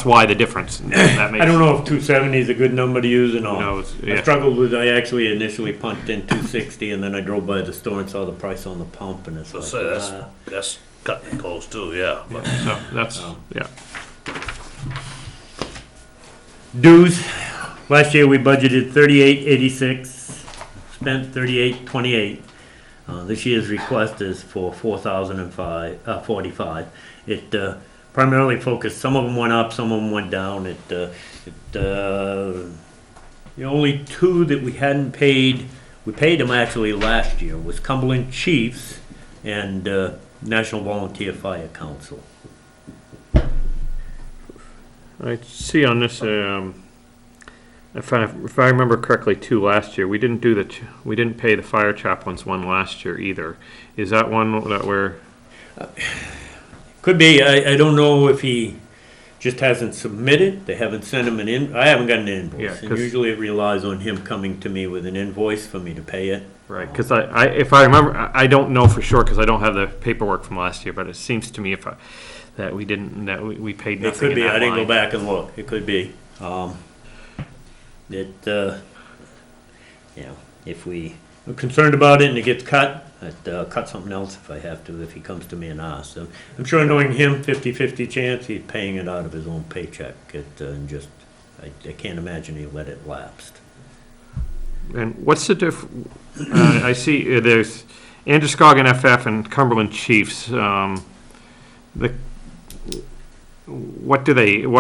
why the difference. That makes, I don't know if 270 is a good number to use or who not. knows, I yeah. struggled with, I actually initially pumped in 260, and then I drove by the store and saw the price on the pump, and it's So like, say that's cutting it close too, yeah. But So that's, yeah. dues, last year we budgeted 3886, spent 3828. This year's request is for 4,045. It primarily focused, some of them went up, some of them went down. The only two that we hadn't paid, we paid them actually last year, was Cumberland Chiefs and National Volunteer Fire Council. I see on this, if I remember correctly, too, last year, we didn't do we didn't pay the fire chaplains one last year either. Is that one that we're, Could be, I don't know if he just hasn't submitted, they haven't sent him I haven't got an Yeah, invoice. And 'cause- usually it relies on him coming to me with an invoice for me to pay it. right, because if I remember, I don't know for sure, because I don't have the paperwork from last year, but it seems to me that we didn't, that we paid It nothing could in be, that I didn't go line. back and look, it could be. If we're concerned about it and it gets cut, I'd cut something else if I have to, if he comes to me and asks. So I'm sure knowing him, 50-50 chance, he's paying it out of his own paycheck. And just, I can't imagine he let it lapse. And what's the I see there's Androscoggin FF and Cumberland Chiefs. What are, what are they? Did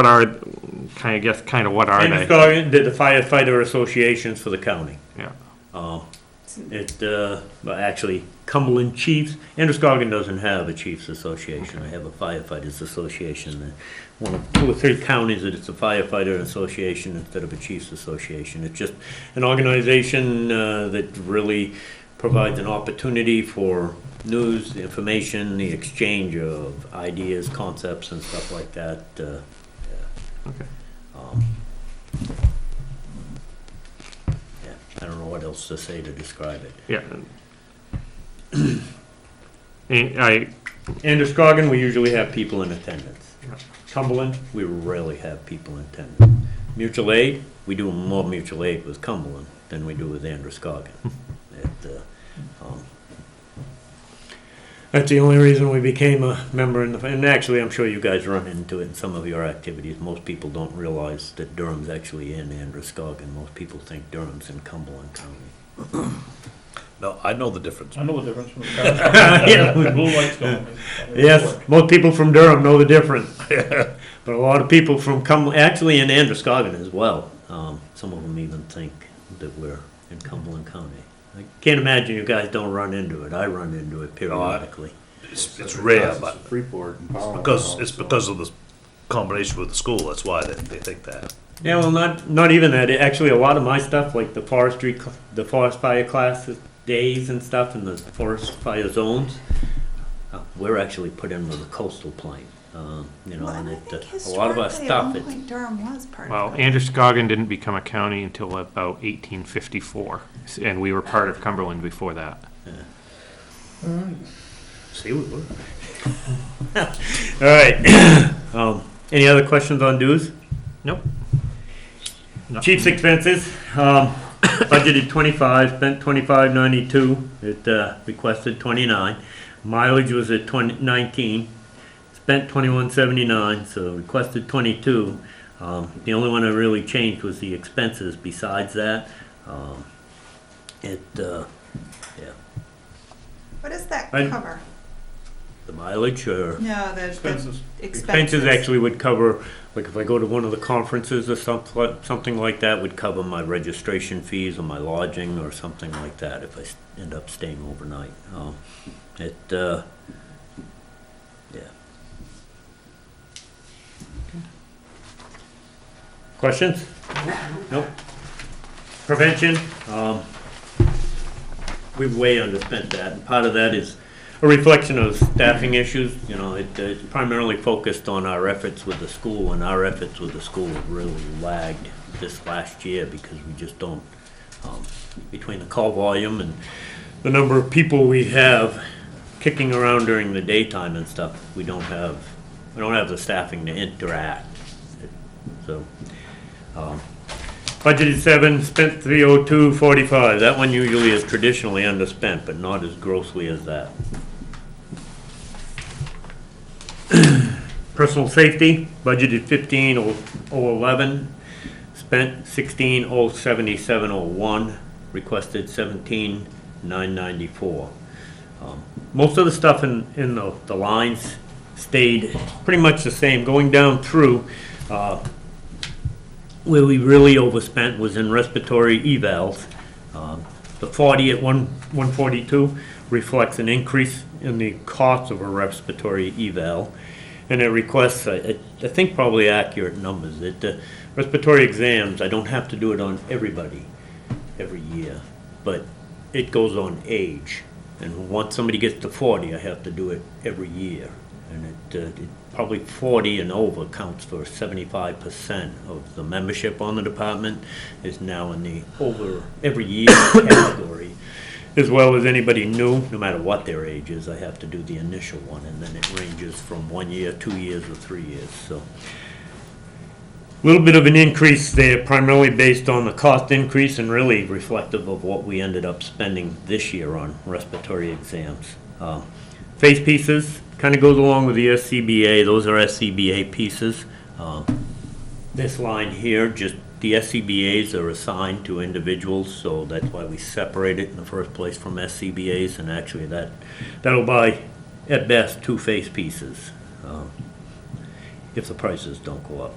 the firefighter associations for the county. Yeah. But actually, Cumberland Chiefs, Androscoggin doesn't have a Chiefs Association. I have a Firefighters Association. One of 2 or 3 counties that it's a firefighter association instead of a Chiefs Association. It's just an organization that really provides an opportunity for news, information, the exchange of ideas, concepts, and stuff like that. Okay. I don't know what else to say to describe it. Yeah. Androscoggin, we usually have people in attendance. Cumberland, we rarely have people in attendance. Mutual aid, we do more mutual aid with Cumberland than we do with Androscoggin. That's the only reason we became a member and actually I'm sure you guys run into it in some of your activities. Most people don't realize that Durham's actually in Androscoggin. Most people think Durham's in Cumberland County. no, I know the difference. I know the difference from the car. Yeah. The blue light's going. Yes, most people from Durham know the difference. But a lot of people from actually in Androscoggin as well. Some of them even think that we're in Cumberland County. I can't imagine you guys don't run into it. I run into it periodically. It's rare, but Freeport and Powell. it's because of the combination with the school, that's why they think that. Yeah, well, not even that. Actually, a lot of my stuff, like the forest fire classes, days and stuff, and the forest fire zones, we're actually put in with a coastal plain. Well, And I it, think a lot of our historically, stuff, at one it's point Durham was part Well, of it. Androscoggin didn't become a county until about 1854, and we were part of Cumberland before that. See, we were. All right. Any other questions on dues? Nope. Chief's expenses, budgeted 25, spent 25.92. It requested 29. Mileage was at 19. Spent 21.79, so requested 22. The only one I really changed was the expenses. Besides that, What does that I- cover? the mileage or No, the Expenses. expenses actually would cover, like if I go to one of the conferences or something like that, would cover my registration fees or my lodging or something like that if I end up staying overnight. Questions? Nope. Prevention, we've way underspent that, and part of that is a reflection of staffing issues. You know, it's primarily focused on our efforts with the school, and our efforts with the school have really lagged this last year because we just don't, between the call volume and the number of people we have kicking around during the daytime and stuff, we don't have the staffing to interact. So, budgeted 7, spent 302.45. That one usually is traditionally underspent, but not as grossly as that. Personal safety, budgeted 15.011, spent 16.077.01, requested 17.994. Most of the stuff in the lines stayed pretty much the same. Going down through, where we really overspent was in respiratory evals. The 40 at 142 reflects an increase in the cost of a respiratory eval, and it requests, I think, probably accurate numbers. Respiratory exams, I don't have to do it on everybody every year, but it goes on age. And once somebody gets to 40, I have to do it every year. And it probably 40 and over counts for 75% of the membership on the department is now in the over every year category, as well as anybody new, no matter what their age is. I have to do the initial one, and then it ranges from 1 year, 2 years, or 3 years. So a little bit of an increase there, primarily based on the cost increase and really reflective of what we ended up spending this year on respiratory exams. Face pieces kind of goes along with the SCBA. Those are SCBA pieces. This line here, just the SCBAs are assigned to individuals, so that's why we separate it in the first place from SCBAs, and actually that'll buy, at best, 2 face pieces, if the prices don't go up.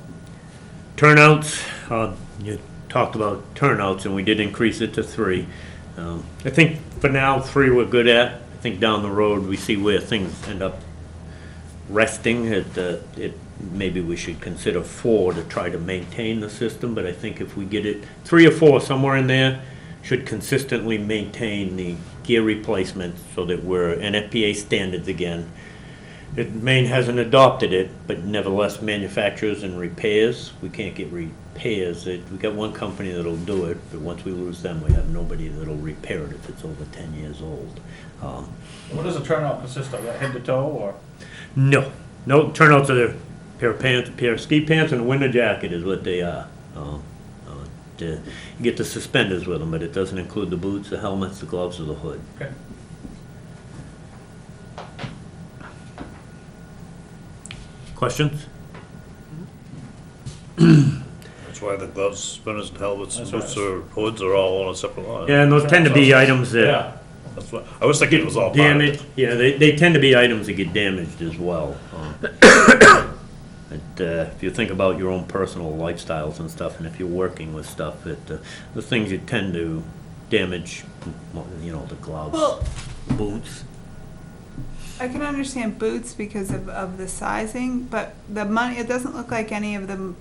Turnouts, you talked about turnouts, and we did increase it to 3. I think for now, 3 we're good at. I think down the road, we see where things end up resting. Maybe we should consider 4 to try to maintain the system, but I think if we get it 3 or 4, somewhere in there, should consistently maintain the gear replacement so that we're NFPA standards again. Maine hasn't adopted it, but nevertheless, manufacturers and repairs, we can't get repairs. We got one company that'll do it, but once we lose them, we have nobody that'll repair it if it's over 10 years old. What does a turnout consist of, head to toe, or? No, turnouts are a pair of pants, a pair of ski pants, and a winter jacket is what they are. You get the suspenders with them, but it doesn't include the boots, the helmets, the gloves, or the hood. Okay. Questions? That's why the gloves, spinners, and helmets, and That's boots or hoods are all on a separate line. Yeah, and those tend to be items that Yeah. That's what, I was thinking it was all part of damage. it. Yeah, they tend to be items that get damaged as well. If you think about your own personal lifestyles and stuff, and if you're working with stuff, the things you tend to damage, the gloves, Well- boots. I can understand boots because of the sizing, but the money, it doesn't look like any of the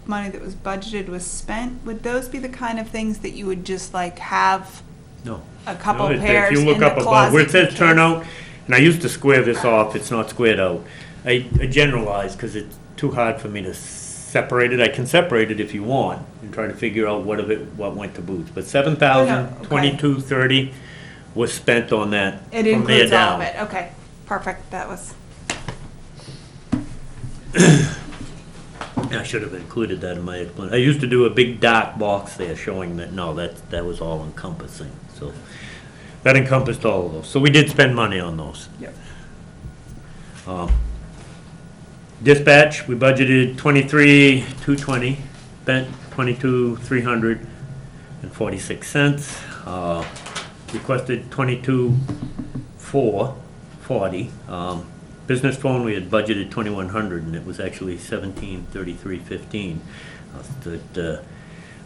money that was budgeted was spent. Would those be the kind of things that you would just like have No. a couple No, pairs If you in look the up above, closet? where it says in case? turnout, and I used to square this off, it's not squared out. I generalize because it's too hard for me to separate it. I can separate it if you want and try to figure out what went to boots. But $7,022.30 was spent on that It from there includes all of down. it, okay, perfect, that was, I should have included that in my explanation. I used to do a big dark box there showing that, no, that was all encompassing. So that encompassed all of those. So we did spend money on those. Yep. Dispatch, we budgeted 23,220, spent 22,346. Requested 22,440. Business phone, we had budgeted 2,100, and it was actually 17,3315.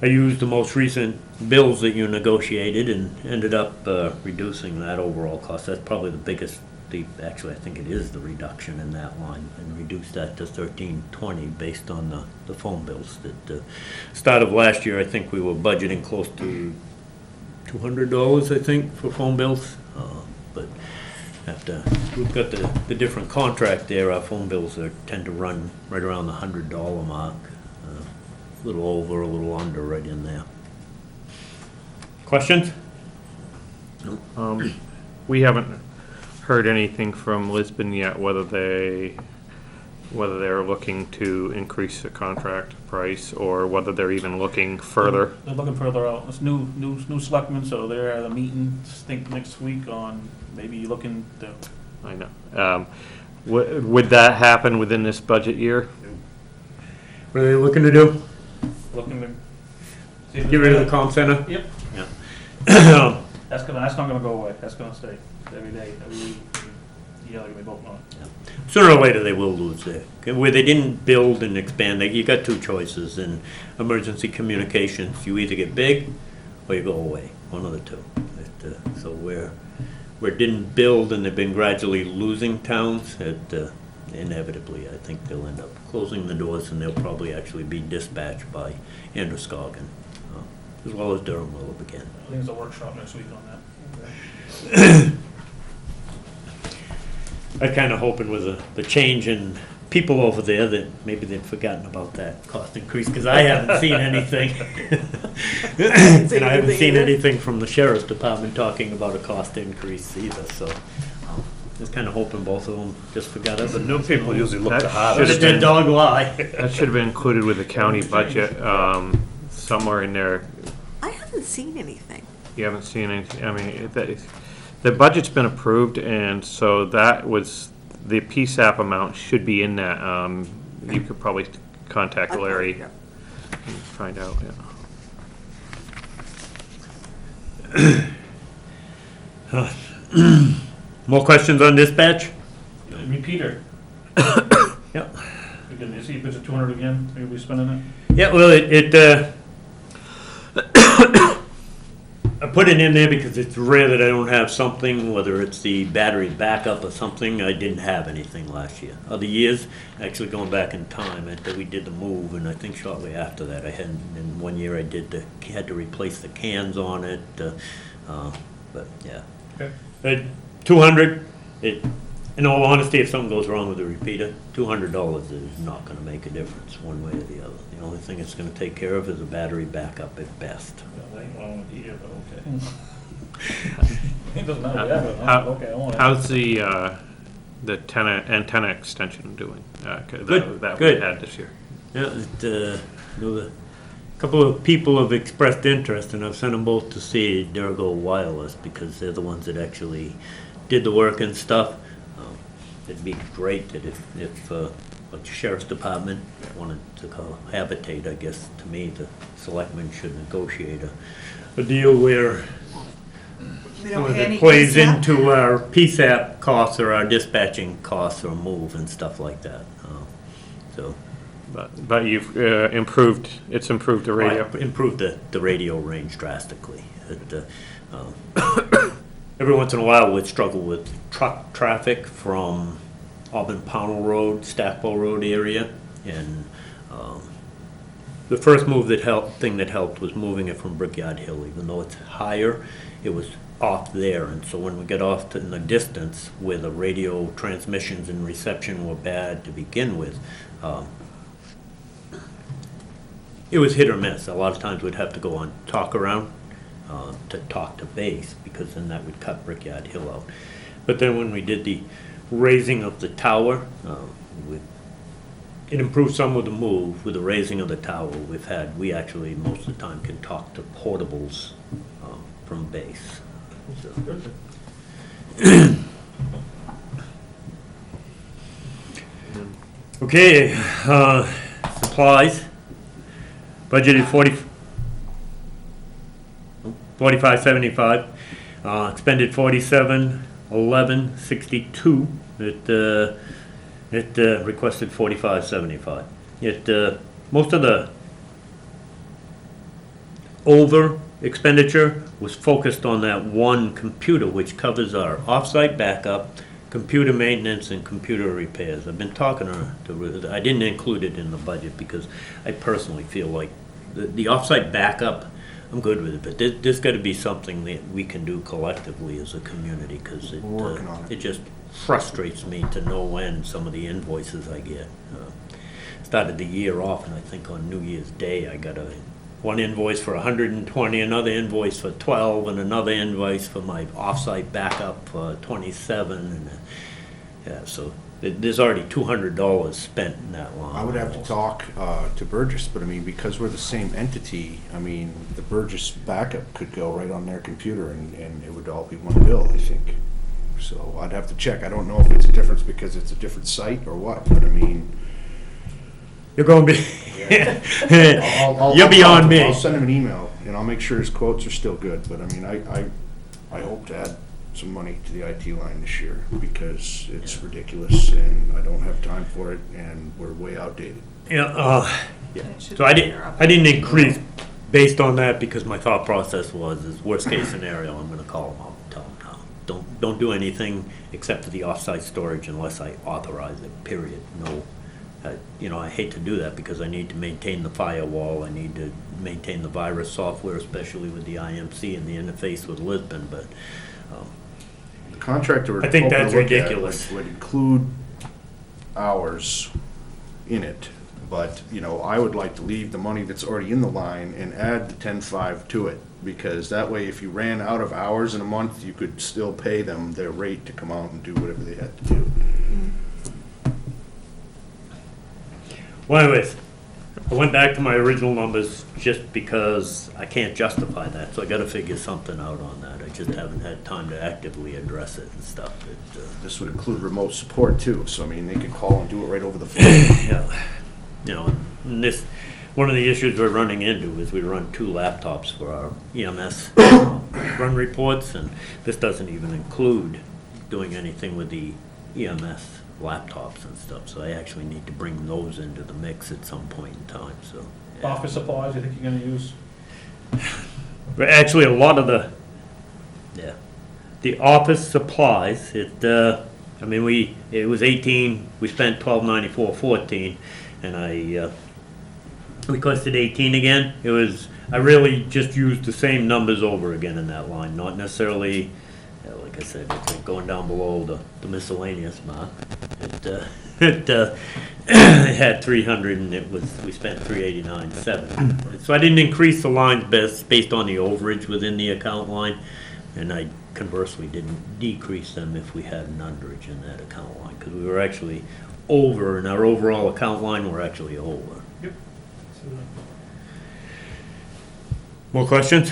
I used the most recent bills that you negotiated and ended up reducing that overall cost. That's probably the biggest actually, I think it is the reduction in that line, and reduced that to 1320 based on the phone bills. That, start of last year, I think we were budgeting close to $200, I think, for phone bills. But after, we've got the different contract there, our phone bills tend to run right around the $100 mark. A little over, a little under, right in there. Questions? We haven't heard anything from Lisbon yet, whether they're looking to increase the contract price or whether they're even looking further. They're looking further out. It's new selectmen, so they're at a meeting, I think, next week on maybe looking to. I know. Would that happen within this budget year? What are they looking to do? Looking to. see if Get rid of the it's- comm center? Yep, Yeah. that's not gonna go away. That's gonna stay every day, every week. Yeah, like we both know. Sooner or later, they will lose there. Where they didn't build and expand, you got two choices in emergency communications. You either get big or you go away, one of the two. So where it didn't build and they've been gradually losing towns, inevitably, I think they'll end up closing the doors and they'll probably actually be dispatched by Androscoggin, as well as Durham will again. I think there's a workshop next week on that. I kind of hoping with the change in people over there that maybe they'd forgotten about that cost increase, because I haven't seen anything. And I haven't seen anything from the sheriff's department talking about a cost increase either, so just kind of hoping both of them just forgot it. The new people usually look That the should hardest. have Let that been- dog lie. That should have been included with the county budget, somewhere in there. I haven't seen anything. You haven't seen anything, I mean, the budget's been approved, and so that was, the PSAP amount should be in that. You could probably contact Larry Yeah. and find out, yeah. More questions on dispatch? Repeater. Yep. You can see if it's a 200 again, maybe we spending it. Yeah, well, I put it in there because it's rare that I don't have something, whether it's the battery backup or something. I didn't have anything last year. Other years, actually going back in time, we did the move, and I think shortly after that, I had, in 1 year, I had to replace the cans on it, but yeah. Okay. 200, in all honesty, if something goes wrong with the repeater, $200 is not gonna make a difference one way or the other. The only thing it's gonna take care of is a battery backup at best. Yeah, I ain't want to hear, but okay. It doesn't matter, yeah, but How- okay, I want it. How's the antenna extension doing? Good, That we good. had this year. Yeah, a couple of people have expressed interest, and I've sent them both to see Durago Wireless, because they're the ones that actually did the work and stuff. It'd be great that if the sheriff's department wanted to cohabitate, I guess, to me, the selectmen should negotiate a deal where We some don't of pay any it plays PSAP? into our PSAP costs or our dispatching costs or move and stuff like that. So. But you've it's improved the radio. Improved the radio range drastically. Every once in a while, we'd struggle with truck traffic from Auburn Pownell Road, Stackpole Road area, and the first thing that helped was moving it from Brickyard Hill. Even though it's higher, it was off there, and so when we got off in the distance where the radio transmissions and reception were bad to begin with, it was hit or miss. A lot of times we'd have to go on talk around to talk to base, because then that would cut Brickyard Hill out. But then when we did the raising of the tower, it improved some with the move. With the raising of the tower, we actually most of the time can talk to portables from base. So. Okay, supplies. Budgeted 4575, expended 471162. It requested 4575. Most of the over expenditure was focused on that one computer, which covers our off-site backup, computer maintenance and computer repairs. I've been talking to I didn't include it in the budget because I personally feel like the offsite backup, I'm good with it, but there's got to be something that we can do collectively as a community, because We're working on it. it just frustrates me to no end, some of the invoices I get. Started the year off, and I think on New Year's Day, I got one invoice for 120, another invoice for 12, and another invoice for my offsite backup for 27, and, yeah, so there's already $200 spent in that line. I would have to talk to Burgess, but I mean, because we're the same entity, I mean, the Burgess backup could go right on their computer and it would all be one bill, I think. So I'd have to check. I don't know if it's a difference because it's a different site or what, but I mean. You're going to be, you're beyond me. I'll send him an email and I'll make sure his quotes are still good, but I mean, I hope to add some money to the IT line this year because it's ridiculous and I don't have time for it and we're way outdated. Yeah, It should so I be didn't, there up. I didn't increase based on that because my thought process was, is worst case scenario, I'm gonna call them up and tell them, no, don't do anything except for the offsite storage unless I authorize it, period. No, you know, I hate to do that because I need to maintain the firewall, I need to maintain the virus software, especially with the IMC and the interface with Lisbon, but, The contractor would I think hoping to that's look at ridiculous. would include hours in it, but, you know, I would like to leave the money that's already in the line and add the 10.5 to it, because that way, if you ran out of hours in a month, you could still pay them their rate to come out and do whatever they had to do. well anyways, I went back to my original numbers just because I can't justify that, so I gotta figure something out on that. I just haven't had time to actively address it and stuff. This would include remote support too, so I mean, they could call and do it right over the phone. Yeah, you know, and this, one of the issues we're running into is we run 2 laptops for our EMS run reports, and this doesn't even include doing anything with the EMS laptops and stuff, so I actually need to bring those into the mix at some point in time, so. yeah. Office supplies, you think you're gonna use? But actually, a lot of the office supplies, I mean, it was 18, we spent 1294.14, and I requested 18 again. It was, I really just used the same numbers over again in that line, not necessarily, like I said, it's like going down below the miscellaneous mark. It had 300 and we spent 389.7. So I didn't increase the lines based on the overage within the account line, and I conversely didn't decrease them if we had an underage in that account line, because we were actually over, in our overall account line, we're actually over. More questions?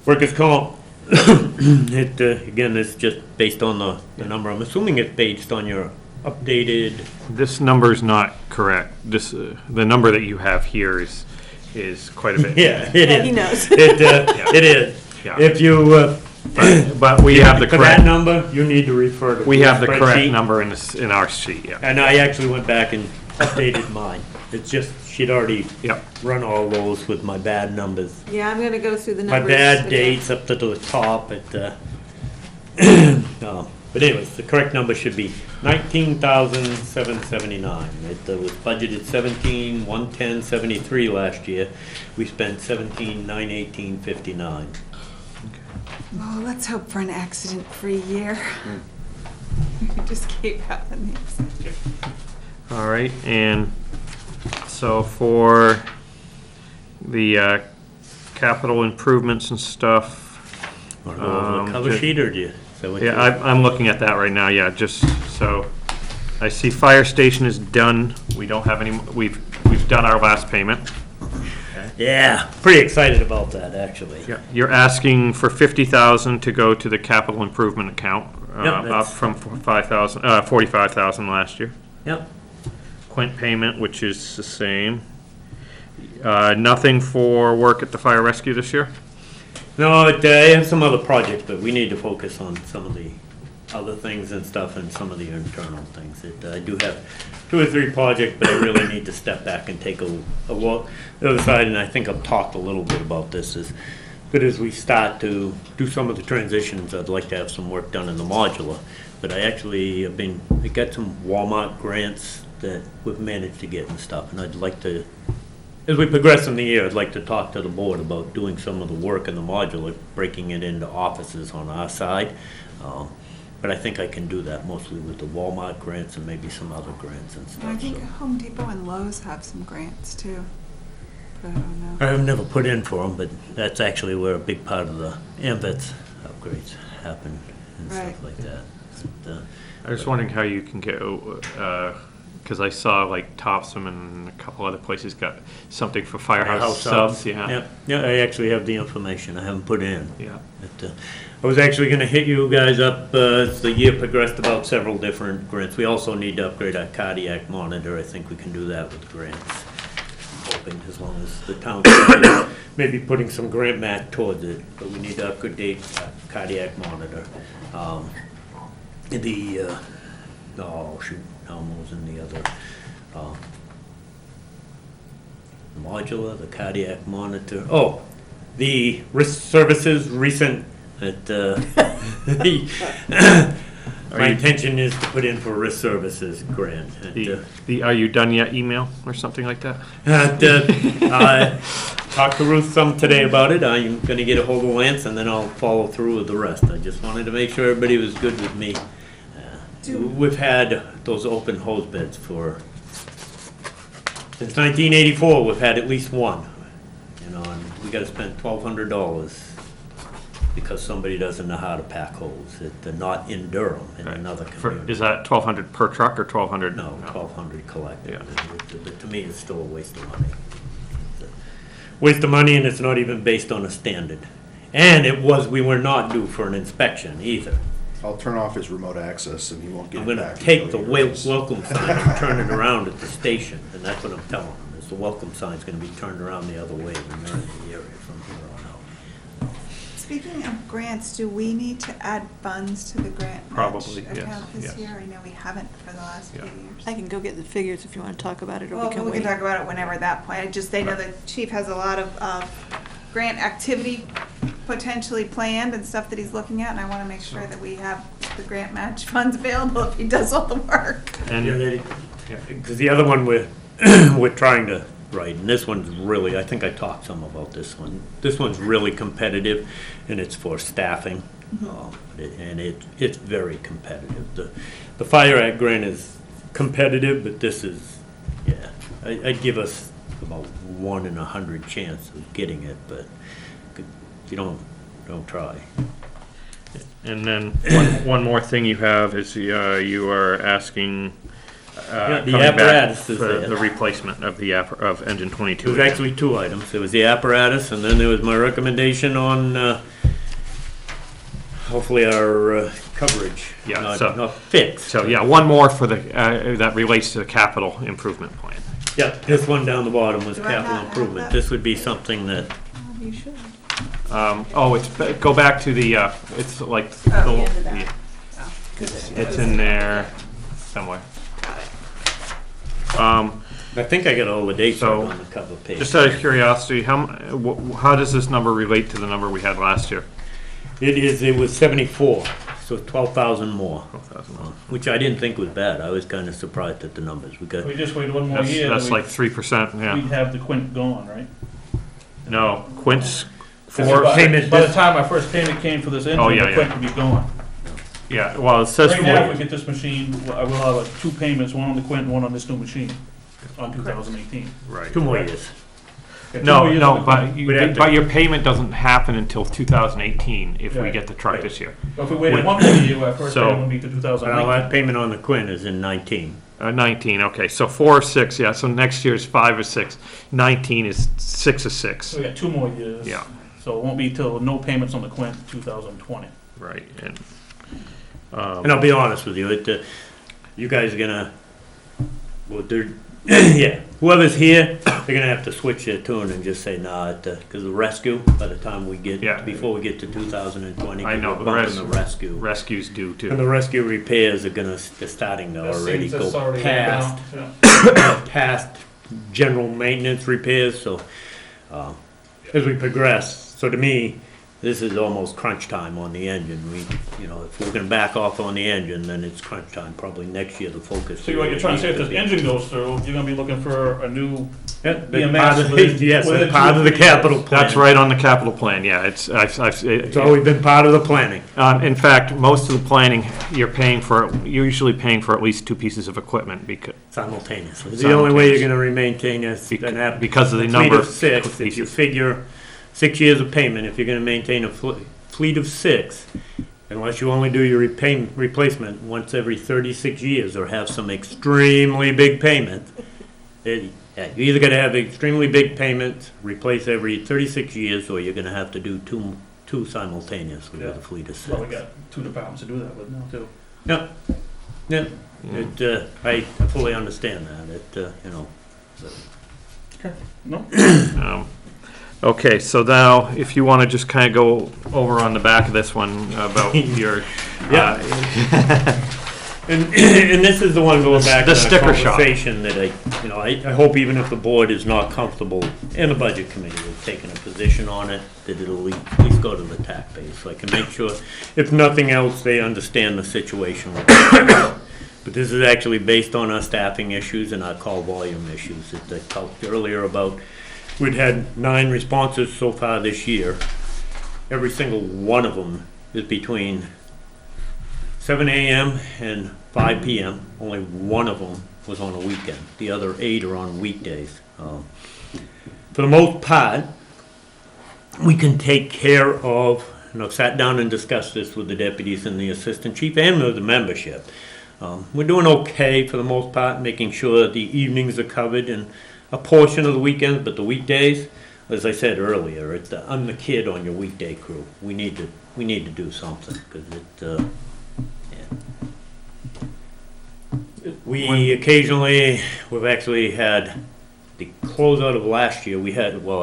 Workers' comp. Again, it's just based on the number. I'm assuming it's based on your updated. This number's not correct. This, the number that you have here is quite a bit. Yeah, it is. He knows. It is. Yeah. If you, But we have the for that correct, number, you need to refer to. we have the correct spreadsheet. number in our sheet, yeah. And I actually went back and updated mine. It's just, she'd already Yep. run all those with my bad numbers. Yeah, I'm gonna go through the My numbers. bad again. dates up to the top at, but anyways, the correct number should be 19,779. It was budgeted 17,110.73 last year. We spent 17,918.59. Oh, let's hope for an accident-free year. We just keep having these. All right, and so for the capital improvements and stuff, Want to go over the cover just- sheet, or do you? is that what yeah, you- I'm looking at that right now, yeah, just, so, I see fire station is done, we don't have any, we've done our last payment. Yeah, pretty excited about that, actually. Yeah, you're asking for 50,000 to go to the capital improvement account, Yep, up that's- from 45,000 last year. Yep. Quint payment, which is the same. Nothing for work at the fire rescue this year? No, I have some other projects, but we need to focus on some of the other things and stuff and some of the internal things. I do have 2 or 3 projects, but I really need to step back and take a look. The other side, and I think I've talked a little bit about this, is But as we start to do some of the transitions, I'd like to have some work done in the modular. But I actually have I got some Walmart grants that we've managed to get and stuff, and I'd like to, as we progress in the year, I'd like to talk to the board about doing some of the work in the modular, breaking it into offices on our side. But I think I can do that mostly with the Walmart grants and maybe some other grants and I stuff, think so. Home Depot and Lowe's have some grants too, but I don't know. I've never put in for them, but that's actually where a big part of the AMVETS upgrades happen and Right. stuff like that. But, I was wondering how you can get, because I saw like Topsom and a couple other places got something for firehouse subs, yeah. Yeah, I actually have the information, I haven't put it in. Yeah. But, I was actually gonna hit you guys up, as the year progressed, about several different grants. We also need to upgrade our cardiac monitor, I think we can do that with grants. I'm hoping, as long as the town maybe putting some grant match towards it, but we need to upgrade cardiac monitor. Oh shoot, now I'm losing the other, modular, the cardiac monitor, the risk services recent, my intention is to put in for risk services grant. The Are You Done Yet email or something like that? Talked to Ruth some today about it. I'm gonna get a hold of Lance and then I'll follow through with the rest. I just wanted to make sure everybody was good with me. We've had those open hose beds since 1984, we've had at least one. And we gotta spend $1,200 because somebody doesn't know how to pack hose. They're not in Durham, in another community. Is that 1,200 per truck or 1,200? No, 1,200 collected. Yeah. To me, it's still a waste of money. Waste of money, and it's not even based on a standard. And we were not due for an inspection either. I'll turn off his remote access and he won't get I'm it gonna back. take the until he realizes. welcome sign and turn it around at the station, and that's what I'm telling them, is the welcome sign's gonna be turned around the other way when they're in the area from here on out. Speaking of grants, do we need to add funds to the grant match Probably, yes, account this yes. year? I know we haven't for the last few Yeah. years. I can go get the figures if you want to talk about it, or Well, we can we can wait. talk about it whenever at that point. They know the chief has a lot of grant activity potentially planned and stuff that he's looking at, and I want to make sure that we have the grant match funds available if he does all the work. And, Because the other one we're trying to write, and this one's really, I think I talked some about this one. This one's really competitive, and it's for staffing, it's very competitive. The Fire Act grant is competitive, but this is, I'd give us about 1 in 100 chance of getting it, but if you don't try. and then one more thing you have is you are asking Yeah, the coming back apparatus is for there. the replacement of of engine 22. There was actually 2 items. There was the apparatus, and then there was my recommendation on, hopefully our coverage. Yeah, Not fixed. So, yeah, one more for the, that relates to the capital improvement plan. Yeah, this one down the bottom was Do I not capital have improvement. that? This would be something that, You should. Go back to the, it's like. Oh, the end of that. It's in there somewhere. I think I got all the dates So, on the cover page. Just out of curiosity, how does this number relate to the number we had last year? It was 74, so 12,000 more, 12,000. which I didn't think was bad. I was kind of surprised at the numbers. We got, We just wait one more year. That's and like 3%, we'd yeah. have the Quint gone, right? No, Quint's By for payment. by the time our first payment came for this engine, yeah, the Quint would be gone. Yeah, well, it says Right now, if we for, get this machine, I will have 2 payments, one on the Quint and one on this new machine, on 2018. right. 2 more years. Got 2 more No, years no, on the Quint. We'd have to- but your payment doesn't happen until 2018 if we Right. get the truck Right. this year. If we waited one more year, our first So- payment would be to Our 2019. last payment on the Quinn is in 19. 19, okay, so 4 or 6, yeah, so next year's 5 or 6. 19 is 6 or 6. So we got 2 more years. Yeah. So it won't be till no payments on the Quint 2020. Right, and, And I'll be honest with you, you guys are gonna, well, yeah, whoever's here, they're gonna have to switch their tune and just say, nah, because the rescue, by the time we Yeah. get, before we get to 2020, I know, we're the bumping the rescue. rescues do And too. the rescue repairs are they're starting to That already seems that's go already past, down. Yeah. past general maintenance repairs, so, as we progress. So to me, this is almost crunch time on the engine. If we're gonna back off on the engine, then it's crunch time, probably next year the focus. So what you're trying to say, if this engine goes through, you're gonna be looking for a new Yeah, EMS part of the- within- yes, within that's part 2 of or the 3 years. capital plan. That's right on the capital plan, yeah, it's always been part of the planning. in fact, most of the planning, you're usually paying for at least 2 pieces of equipment Simultaneously. The only way you're gonna maintain is because of the fleet number of of 6. If you pieces. figure 6 years of payment, if you're gonna maintain a fleet of 6, unless you only do your replacement once every 36 years or have some extremely big payment, you either gotta have extremely big payments, replace every 36 years, or you're gonna have to do two simultaneously with a fleet of 6. Well, we got 2 departments to do that with now, too. Yeah, I fully understand that, No? Okay, so now, if you want to just kind of go over on the back of this one about your, Yeah. And this is the one going back to The the sticker shock. conversation that I hope even if the board is not comfortable, and the budget committee has taken a position on it, that it'll at least go to the tax base, so I can make sure, if nothing else, they understand the situation. But this is actually based on our staffing issues and our call volume issues that I talked earlier about. We'd had 9 responses so far this year. Every single one of them is between 7 a.m. and 5 p.m. Only one of them was on a weekend. The other 8 are on weekdays. For the most part, we can take care of, and I've sat down and discussed this with the deputies and the assistant chief and with the membership. We're doing okay for the most part, making sure the evenings are covered and a portion of the weekends, but the weekdays, as I said earlier, I'm the kid on your weekday crew. We need to do something, because we occasionally, we've actually had the closeout of last year,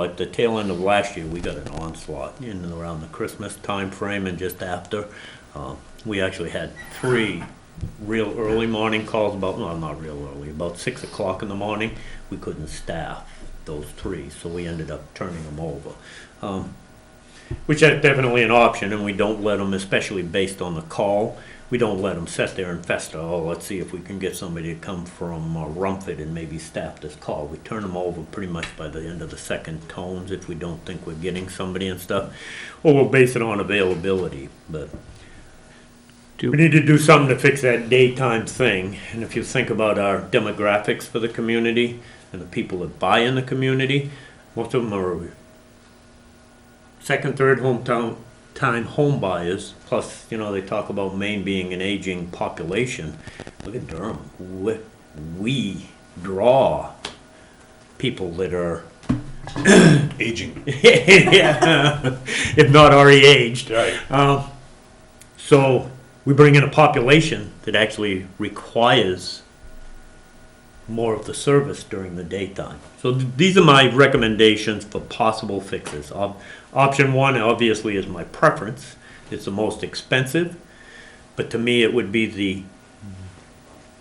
at the tail end of last year, we got an onslaught in and around the Christmas time frame and just after. We actually had 3 real early morning calls not real early, about 6 o'clock in the morning. We couldn't staff those 3, so we ended up turning them over. Which is definitely an option, and we don't let them, especially based on the call, we don't let them sit there and fester, let's see if we can get somebody to come from Rumford and maybe staff this call. We turn them over pretty much by the end of the second tones if we don't think we're getting somebody and stuff, or we'll base it on availability, but we need to do something to fix that daytime thing. And if you think about our demographics for the community and the people that buy in the community, most of them are second, third time home buyers. Plus, they talk about Maine being an aging population. Look at Durham. We draw people that are Aging. yeah, if not already aged. Right. So we bring in a population that actually requires more of the service during the daytime. So these are my recommendations for possible fixes. Option 1 obviously is my preference. It's the most expensive, but to me it would be the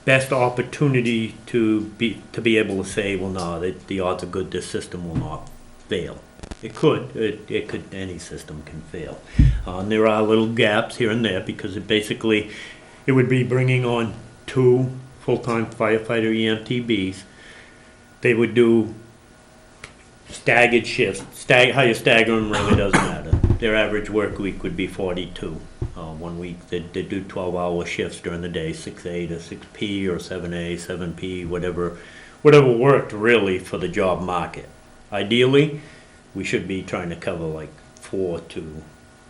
best opportunity to be able to say, well, no, the odds are good this system will not fail. It could, any system can fail. There are little gaps here and there because it would be bringing on 2 full-time firefighter EMTBs. They would do staggered shifts. How you stagger them really doesn't matter. Their average work week would be 42. 1 week they'd do 12-hour shifts during the day, 6A to 6P or 7A, 7P, whatever worked really for the job market. Ideally, we should be trying to cover like 4 to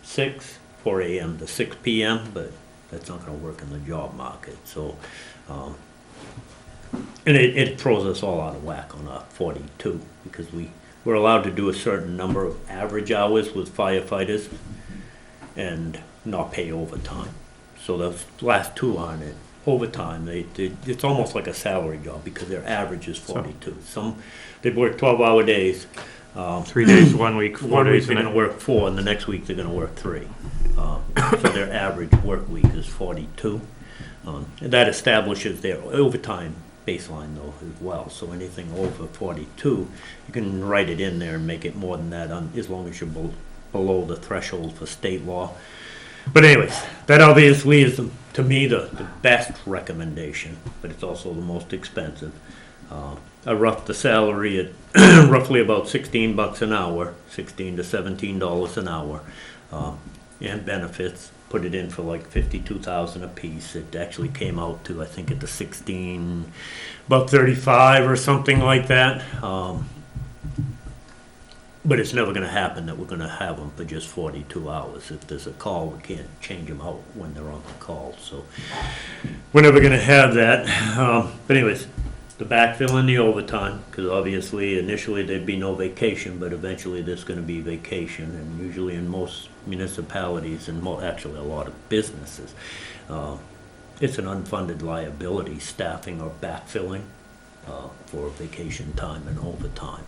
6, 4 a.m. to 6 p.m., but that's not going to work in the job market. So, and it throws us all out of whack on a 42 because we're allowed to do a certain number of average hours with firefighters and not pay overtime. So those last 2 aren't it. Overtime, it's almost like a salary job because their average is 42. They work 12-hour days. 3 days, 1 week, 4 One week days. they're going to work 4, and the next week they're going to work 3. So their average work week is 42. And that establishes their overtime baseline though as well. So anything over 42, you can write it in there and make it more than that as long as you're below the threshold for state law. But anyways, that obviously is, to me, the best recommendation, but it's also the most expensive. I roughed the salary at roughly about $16 an hour, $16 to $17 an hour, and benefits. Put it in for like $52,000 a piece. It actually came out to, I think, at the 16, about 35 or something like that. But it's never going to happen that we're going to have them for just 42 hours. If there's a call, we can't change them out when they're on the call. So we're never going to have that. But anyways, the backfill and the overtime, because obviously initially there'd be no vacation, but eventually there's going to be vacation. And usually in most municipalities and actually a lot of businesses, it's an unfunded liability, staffing or backfilling for vacation time and overtime.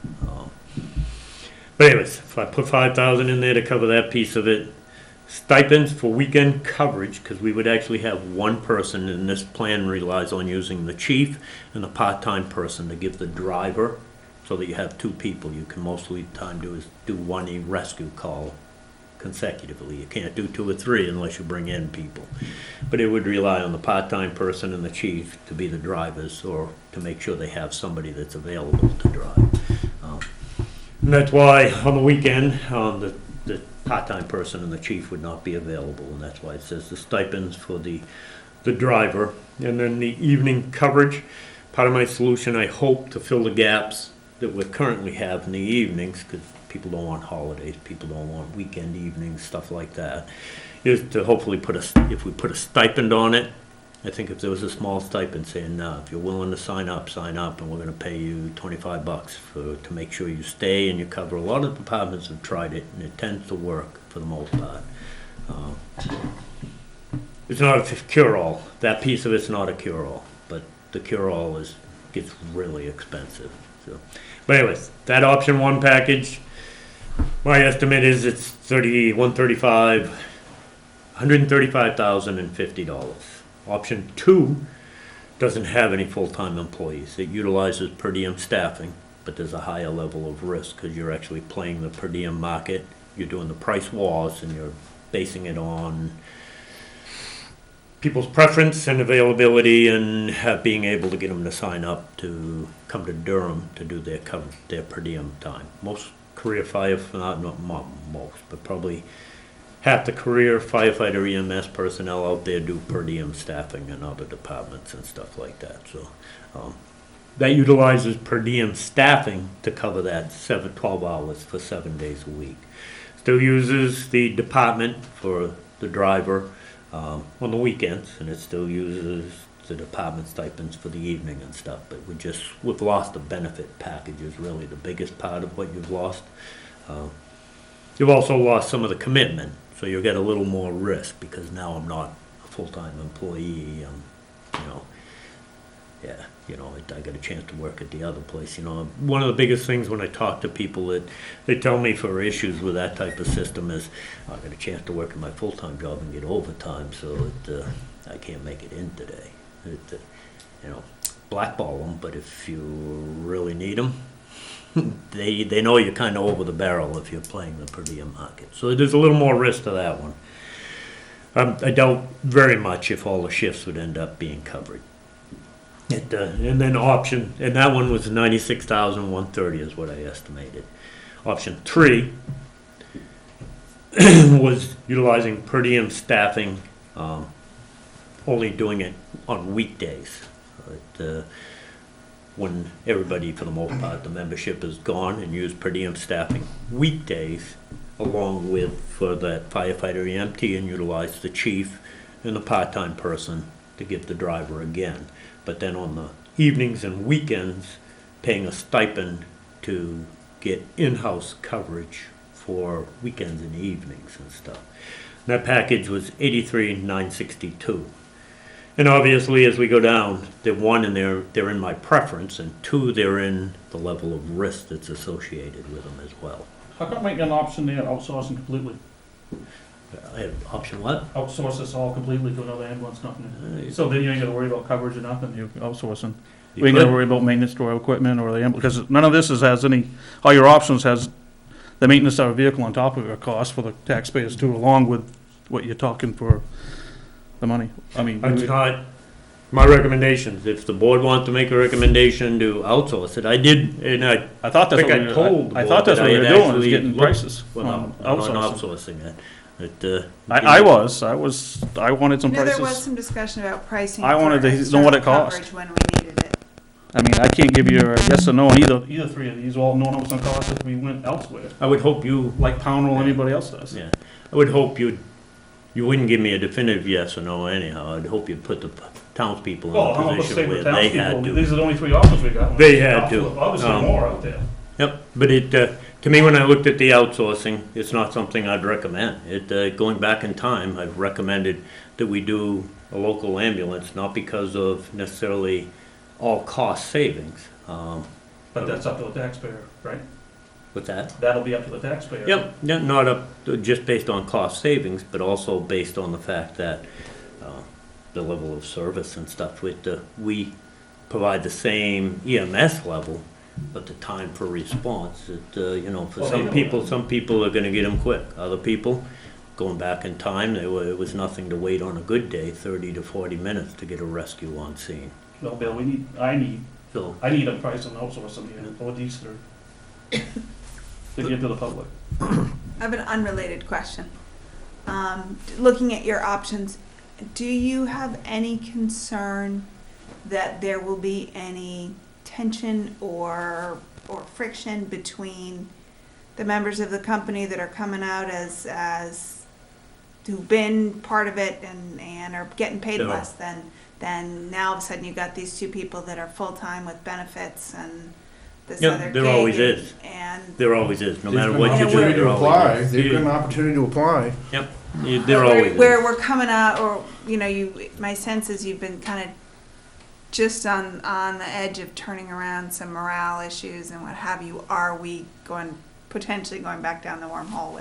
But anyways, if I put 5,000 in there to cover that piece of it, stipends for weekend coverage, because we would actually have one person, and this plan relies on using the chief and the part-time person to give the driver, so that you have two people. You can mostly time do one rescue call consecutively. You can't do 2 or 3 unless you bring in people. But it would rely on the part-time person and the chief to be the drivers, or to make sure they have somebody that's available to drive. And that's why on the weekend, the part-time person and the chief would not be available, and that's why it says the stipends for the driver. And then the evening coverage, part of my solution, I hope to fill the gaps that we currently have in the evenings, because people don't want holidays, people don't want weekend evenings, stuff like that, is to hopefully if we put a stipend on it. I think if there was a small stipend saying, if you're willing to sign up, and we're going to pay you $25 to make sure you stay and you cover. A lot of departments have tried it, and it tends to work for the most part. It's not a cure-all. That piece of it's not a cure-all, but the cure-all gets really expensive. So, but anyways, that option 1 package, my estimate is it's $135,050. Option 2 doesn't have any full-time employees. It utilizes per diem staffing, but there's a higher level of risk because you're actually playing the per diem market. You're doing the price wars, and you're basing it on people's preference and availability, and being able to get them to sign up to come to Durham to do their per diem time. Most career firefighters, not most, but probably half the career firefighter EMS personnel out there do per diem staffing in other departments and stuff like that. So that utilizes per diem staffing to cover that 12 hours for 7 days a week. Still uses the department for the driver on the weekends, and it still uses the department stipends for the evening and stuff. But we've lost the benefit package is really the biggest part of what you've lost. You've also lost some of the commitment. So you'll get a little more risk because now I'm not a full-time employee. I got a chance to work at the other place. One of the biggest things when I talk to people that they tell me for issues with that type of system is I got a chance to work at my full-time job and get overtime, so I can't make it in today. Blackball them, but if you really need them, they know you're kind of over the barrel if you're playing the per diem market. So there's a little more risk to that one. I doubt very much if all the shifts would end up being covered. And then and that one was $96,130 is what I estimated. Option 3 was utilizing per diem staffing, only doing it on weekdays. When everybody, for the most part, the membership is gone, and use per diem staffing weekdays, along with for that firefighter EMT, and utilize the chief and the part-time person to give the driver again. But then on the evenings and weekends, paying a stipend to get in-house coverage for weekends and evenings and stuff. And that package was $83,962. And obviously, as we go down, they're in my preference, and 2, they're in the level of risk that's associated with them as well. How come make an option there, outsourcing completely? I have option what? Outsource this all completely to another ambulance company. So then you ain't gotta worry about coverage or nothing, you're outsourcing. You We ain't gotta could. worry about maintenance to our equipment or the, because none of this has any, all your options has the maintenance of a vehicle on top of your cost for the taxpayers too, along with what you're talking for the money. I mean, It's not my recommendations. If the board wants to make a recommendation to outsource it, I did, and I thought that's think what I we were, told the I board thought that's that what we I were had doing, is actually getting looked prices well, on on outsourcing. outsourcing it. I wanted some You know, there was prices. some discussion about pricing. I wanted for to know what it external cost. coverage when we needed it. I mean, I can't give you a yes or no on either three of these, all knowing what it's gonna cost if we went elsewhere, I would hope you, like Pownell or anybody else does. yeah, I would hope you wouldn't give me a definitive yes or no anyhow. I'd hope you'd put the townspeople Well, in I'm a gonna position say where the they had townspeople, to. these are the only three options we got. They had to. Obviously more out there. Yep, but it, to me, when I looked at the outsourcing, it's not something I'd recommend. Going back in time, I've recommended that we do a local ambulance, not because of necessarily all cost savings. But that's up to the taxpayer, right? With that? That'll be up to the taxpayer. Yep, yeah, not up, just based on cost savings, but also based on the fact that, the level of service and stuff with, we provide the same EMS level, but the time for response, for Well, some people are gonna get them quick. Other people, going back in time, it was nothing to wait on a good day, 30 to 40 minutes to get a rescue on scene. No, Bill, I need So, a price on outsourcing here, or these three. To give to the public. I have an unrelated question. Looking at your options, do you have any concern that there will be any tension or friction between the members of the company that are coming out as who've been part of it and are getting paid No. less than now all of a sudden you got these two people that are full-time with benefits and this Yeah, other there gig always is. And there always is, no matter They've what got you an do, opportunity there to apply. always They've got is. an opportunity to apply. Yep, there always is. where we're coming out, or, my sense is you've been kind of just on the edge of turning around some morale issues and what have you. Are we potentially going back down the wormhole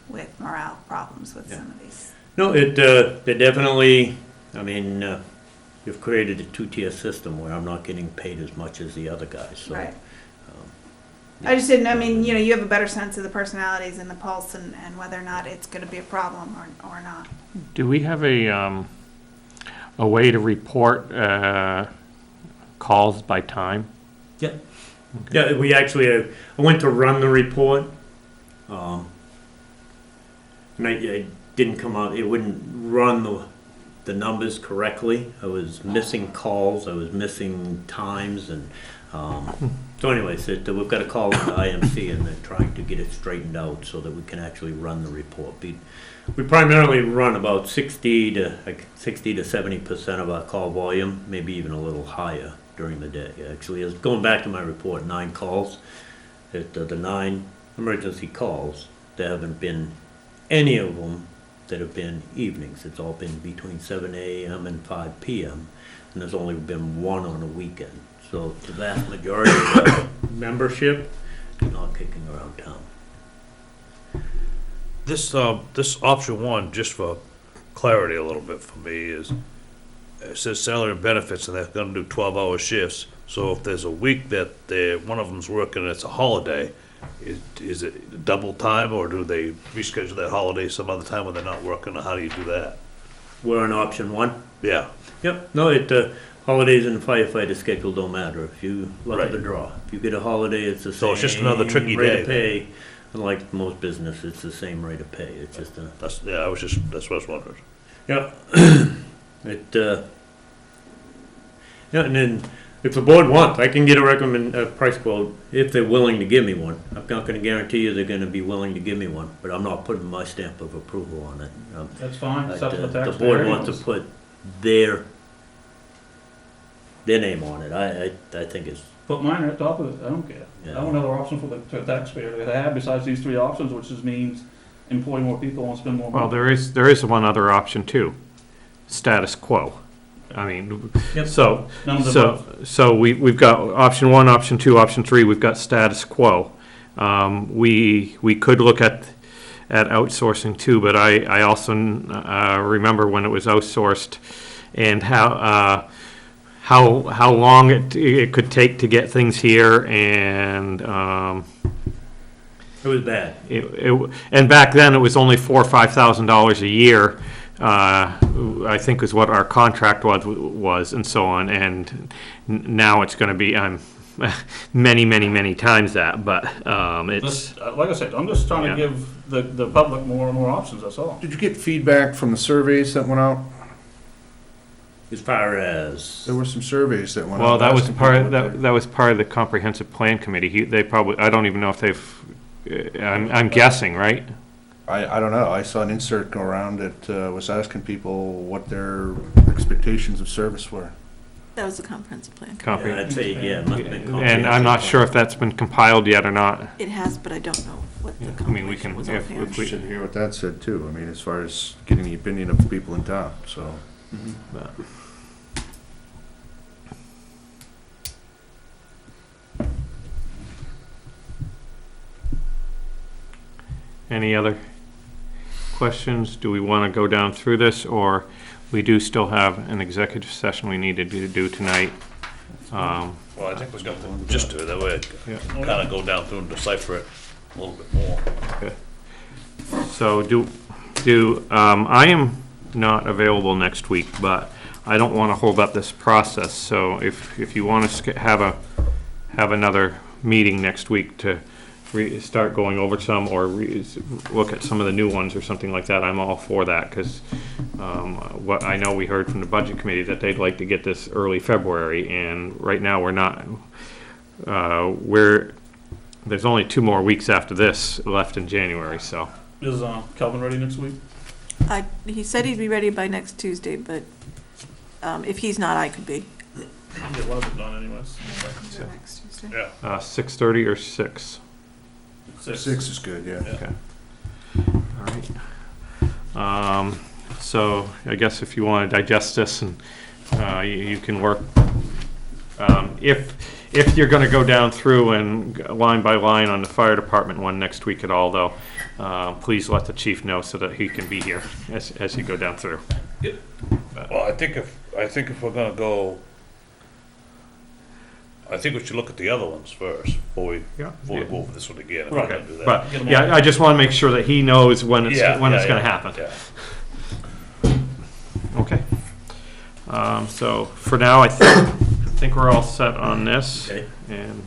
with morale problems with some of these? No, they definitely, you've created a two-tier system where I'm not getting paid as much as the other guys, so. Right. I just didn't, you have a better sense of the personalities and the pulse and whether or not it's gonna be a problem or not. Do we have a way to report calls by time? Yeah. Yeah, we actually, I went to run the report, and I didn't come out, it wouldn't run the numbers correctly. I was missing calls, I was missing times, and, so anyways, we've got a call into IMC, and they're trying to get it straightened out so that we can actually run the report. We primarily run about 60 to 70% of our call volume, maybe even a little higher during the day. Actually, going back to my report, 9 calls, the 9 emergency calls, there haven't been any of them that have been evenings. It's all been between 7 a.m. and 5 p.m., and there's only been 1 on a weekend. So the vast majority of the membership is not kicking around town. This option one, just for clarity a little bit for me, is, it says salary and benefits, and they're gonna do 12-hour shifts. So if there's a week that one of them's working and it's a holiday, is it double time, or do they reschedule that holiday some other time when they're not working, or how do you do that? We're on option 1. Yeah, Yep, no, holidays and firefighter schedule don't matter. If you luck of the Right. draw. If you get a holiday, it's the same. So it's just another tricky rate day of pay. Unlike most business, it's the same rate of pay. It's just a, that's what I was wondering. yeah. Yeah, and then if the board wants, I can get a price quote if they're willing to give me one. I'm not gonna guarantee you they're gonna be willing to give me one, but I'm not putting my stamp of approval on it. That's fine, it's up to the The taxpayer. board wants to put their name on it. I think it's, Put mine at the top of it, I don't care. Yeah. I want another option for the taxpayer to have besides these three options, which just means employ more people and spend more Well, money. there is one other option too, status quo. Yep. So, None of the so, above. so we've got option 1, option 2, option 3, we've got status quo. We could look at outsourcing too, but I also remember when it was outsourced and how long it could take to get things here, and, It was bad. and back then, it was only $4,000 or $5,000 a year, I think is what our contract was, and so on, and now it's gonna be, many times that, but, it's, Like I said, I'm just trying to Yeah. give the public more and more options, that's all. Did you get feedback from the surveys that went out? As far as, There were some surveys that went out. well, that was asking part, people what they- that was part of the comprehensive plan committee. They probably, I don't even know if they've, I'm guessing, right? I don't know. I saw an insert go around that was asking people what their expectations of service were. That was the comprehensive plan. Compre- I'd say, yeah, it must have been And I'm not sure if that's been compiled yet or not. It has, but I don't know what the I mean, we can, compilation was if offhand. We should hear what that said too. I mean, as far as getting the opinion of the people in town, so. but- Any other questions? Do we want to go down through this, or we do still have an executive session we need to do tonight? Well, I think we got the gist of it, that way Yeah. kind of go down through and decipher it a little bit more. So I am not available next week, but I don't want to hold up this process, so if you want to have another meeting next week to start going over some, or look at some of the new ones or something like that, I'm all for that, because what I know, we heard from the budget committee that they'd like to get this early February, and right now we're not, there's only 2 more weeks after this left in January, so. Is Calvin ready next week? He said he'd be ready by next Tuesday, but if he's not, I could be. Get one of it done anyways. Next Tuesday. Yeah. 6:30 or 6? 6 is good, yeah. Okay. All right. So I guess if you want to digest this, and you can work, if you're going to go down through and line by line on the fire department one next week at all, though, please let the chief know so that he can be here as you go down through. Well, I think if we're gonna go, I think we should look at the other ones first, before we go over this one again, if we're Right. gonna do that. But, yeah, I just want to make sure that he knows when it's Yeah, going yeah, to yeah, happen. yeah. Okay. So for now, I think we're all set on this. Okay. And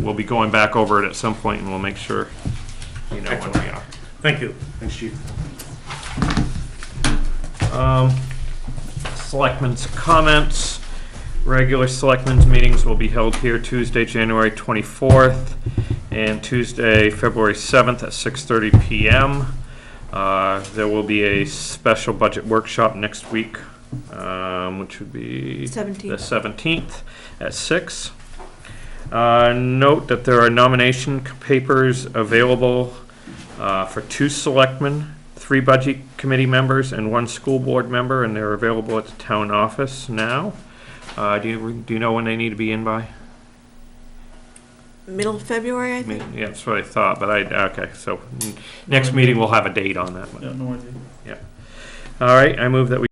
we'll be going back over it at some point, and we'll make sure you know when we are. thank you. Thanks, chief. Selectmen's comments. Regular selectmen's meetings will be held here Tuesday, January 24th, and Tuesday, February 7th at 6:30 PM. There will be a special budget workshop next week, which would be the 17th at 6. Note that there are nomination papers available for 2 selectmen, 3 budget committee members, and 1 school board member, and they're available at the town office now. Do you know when they need to be in by? Middle of February, I think. Yeah, that's what I thought, but next meeting we'll have a date on that one. Yeah, no idea. All right, I move that we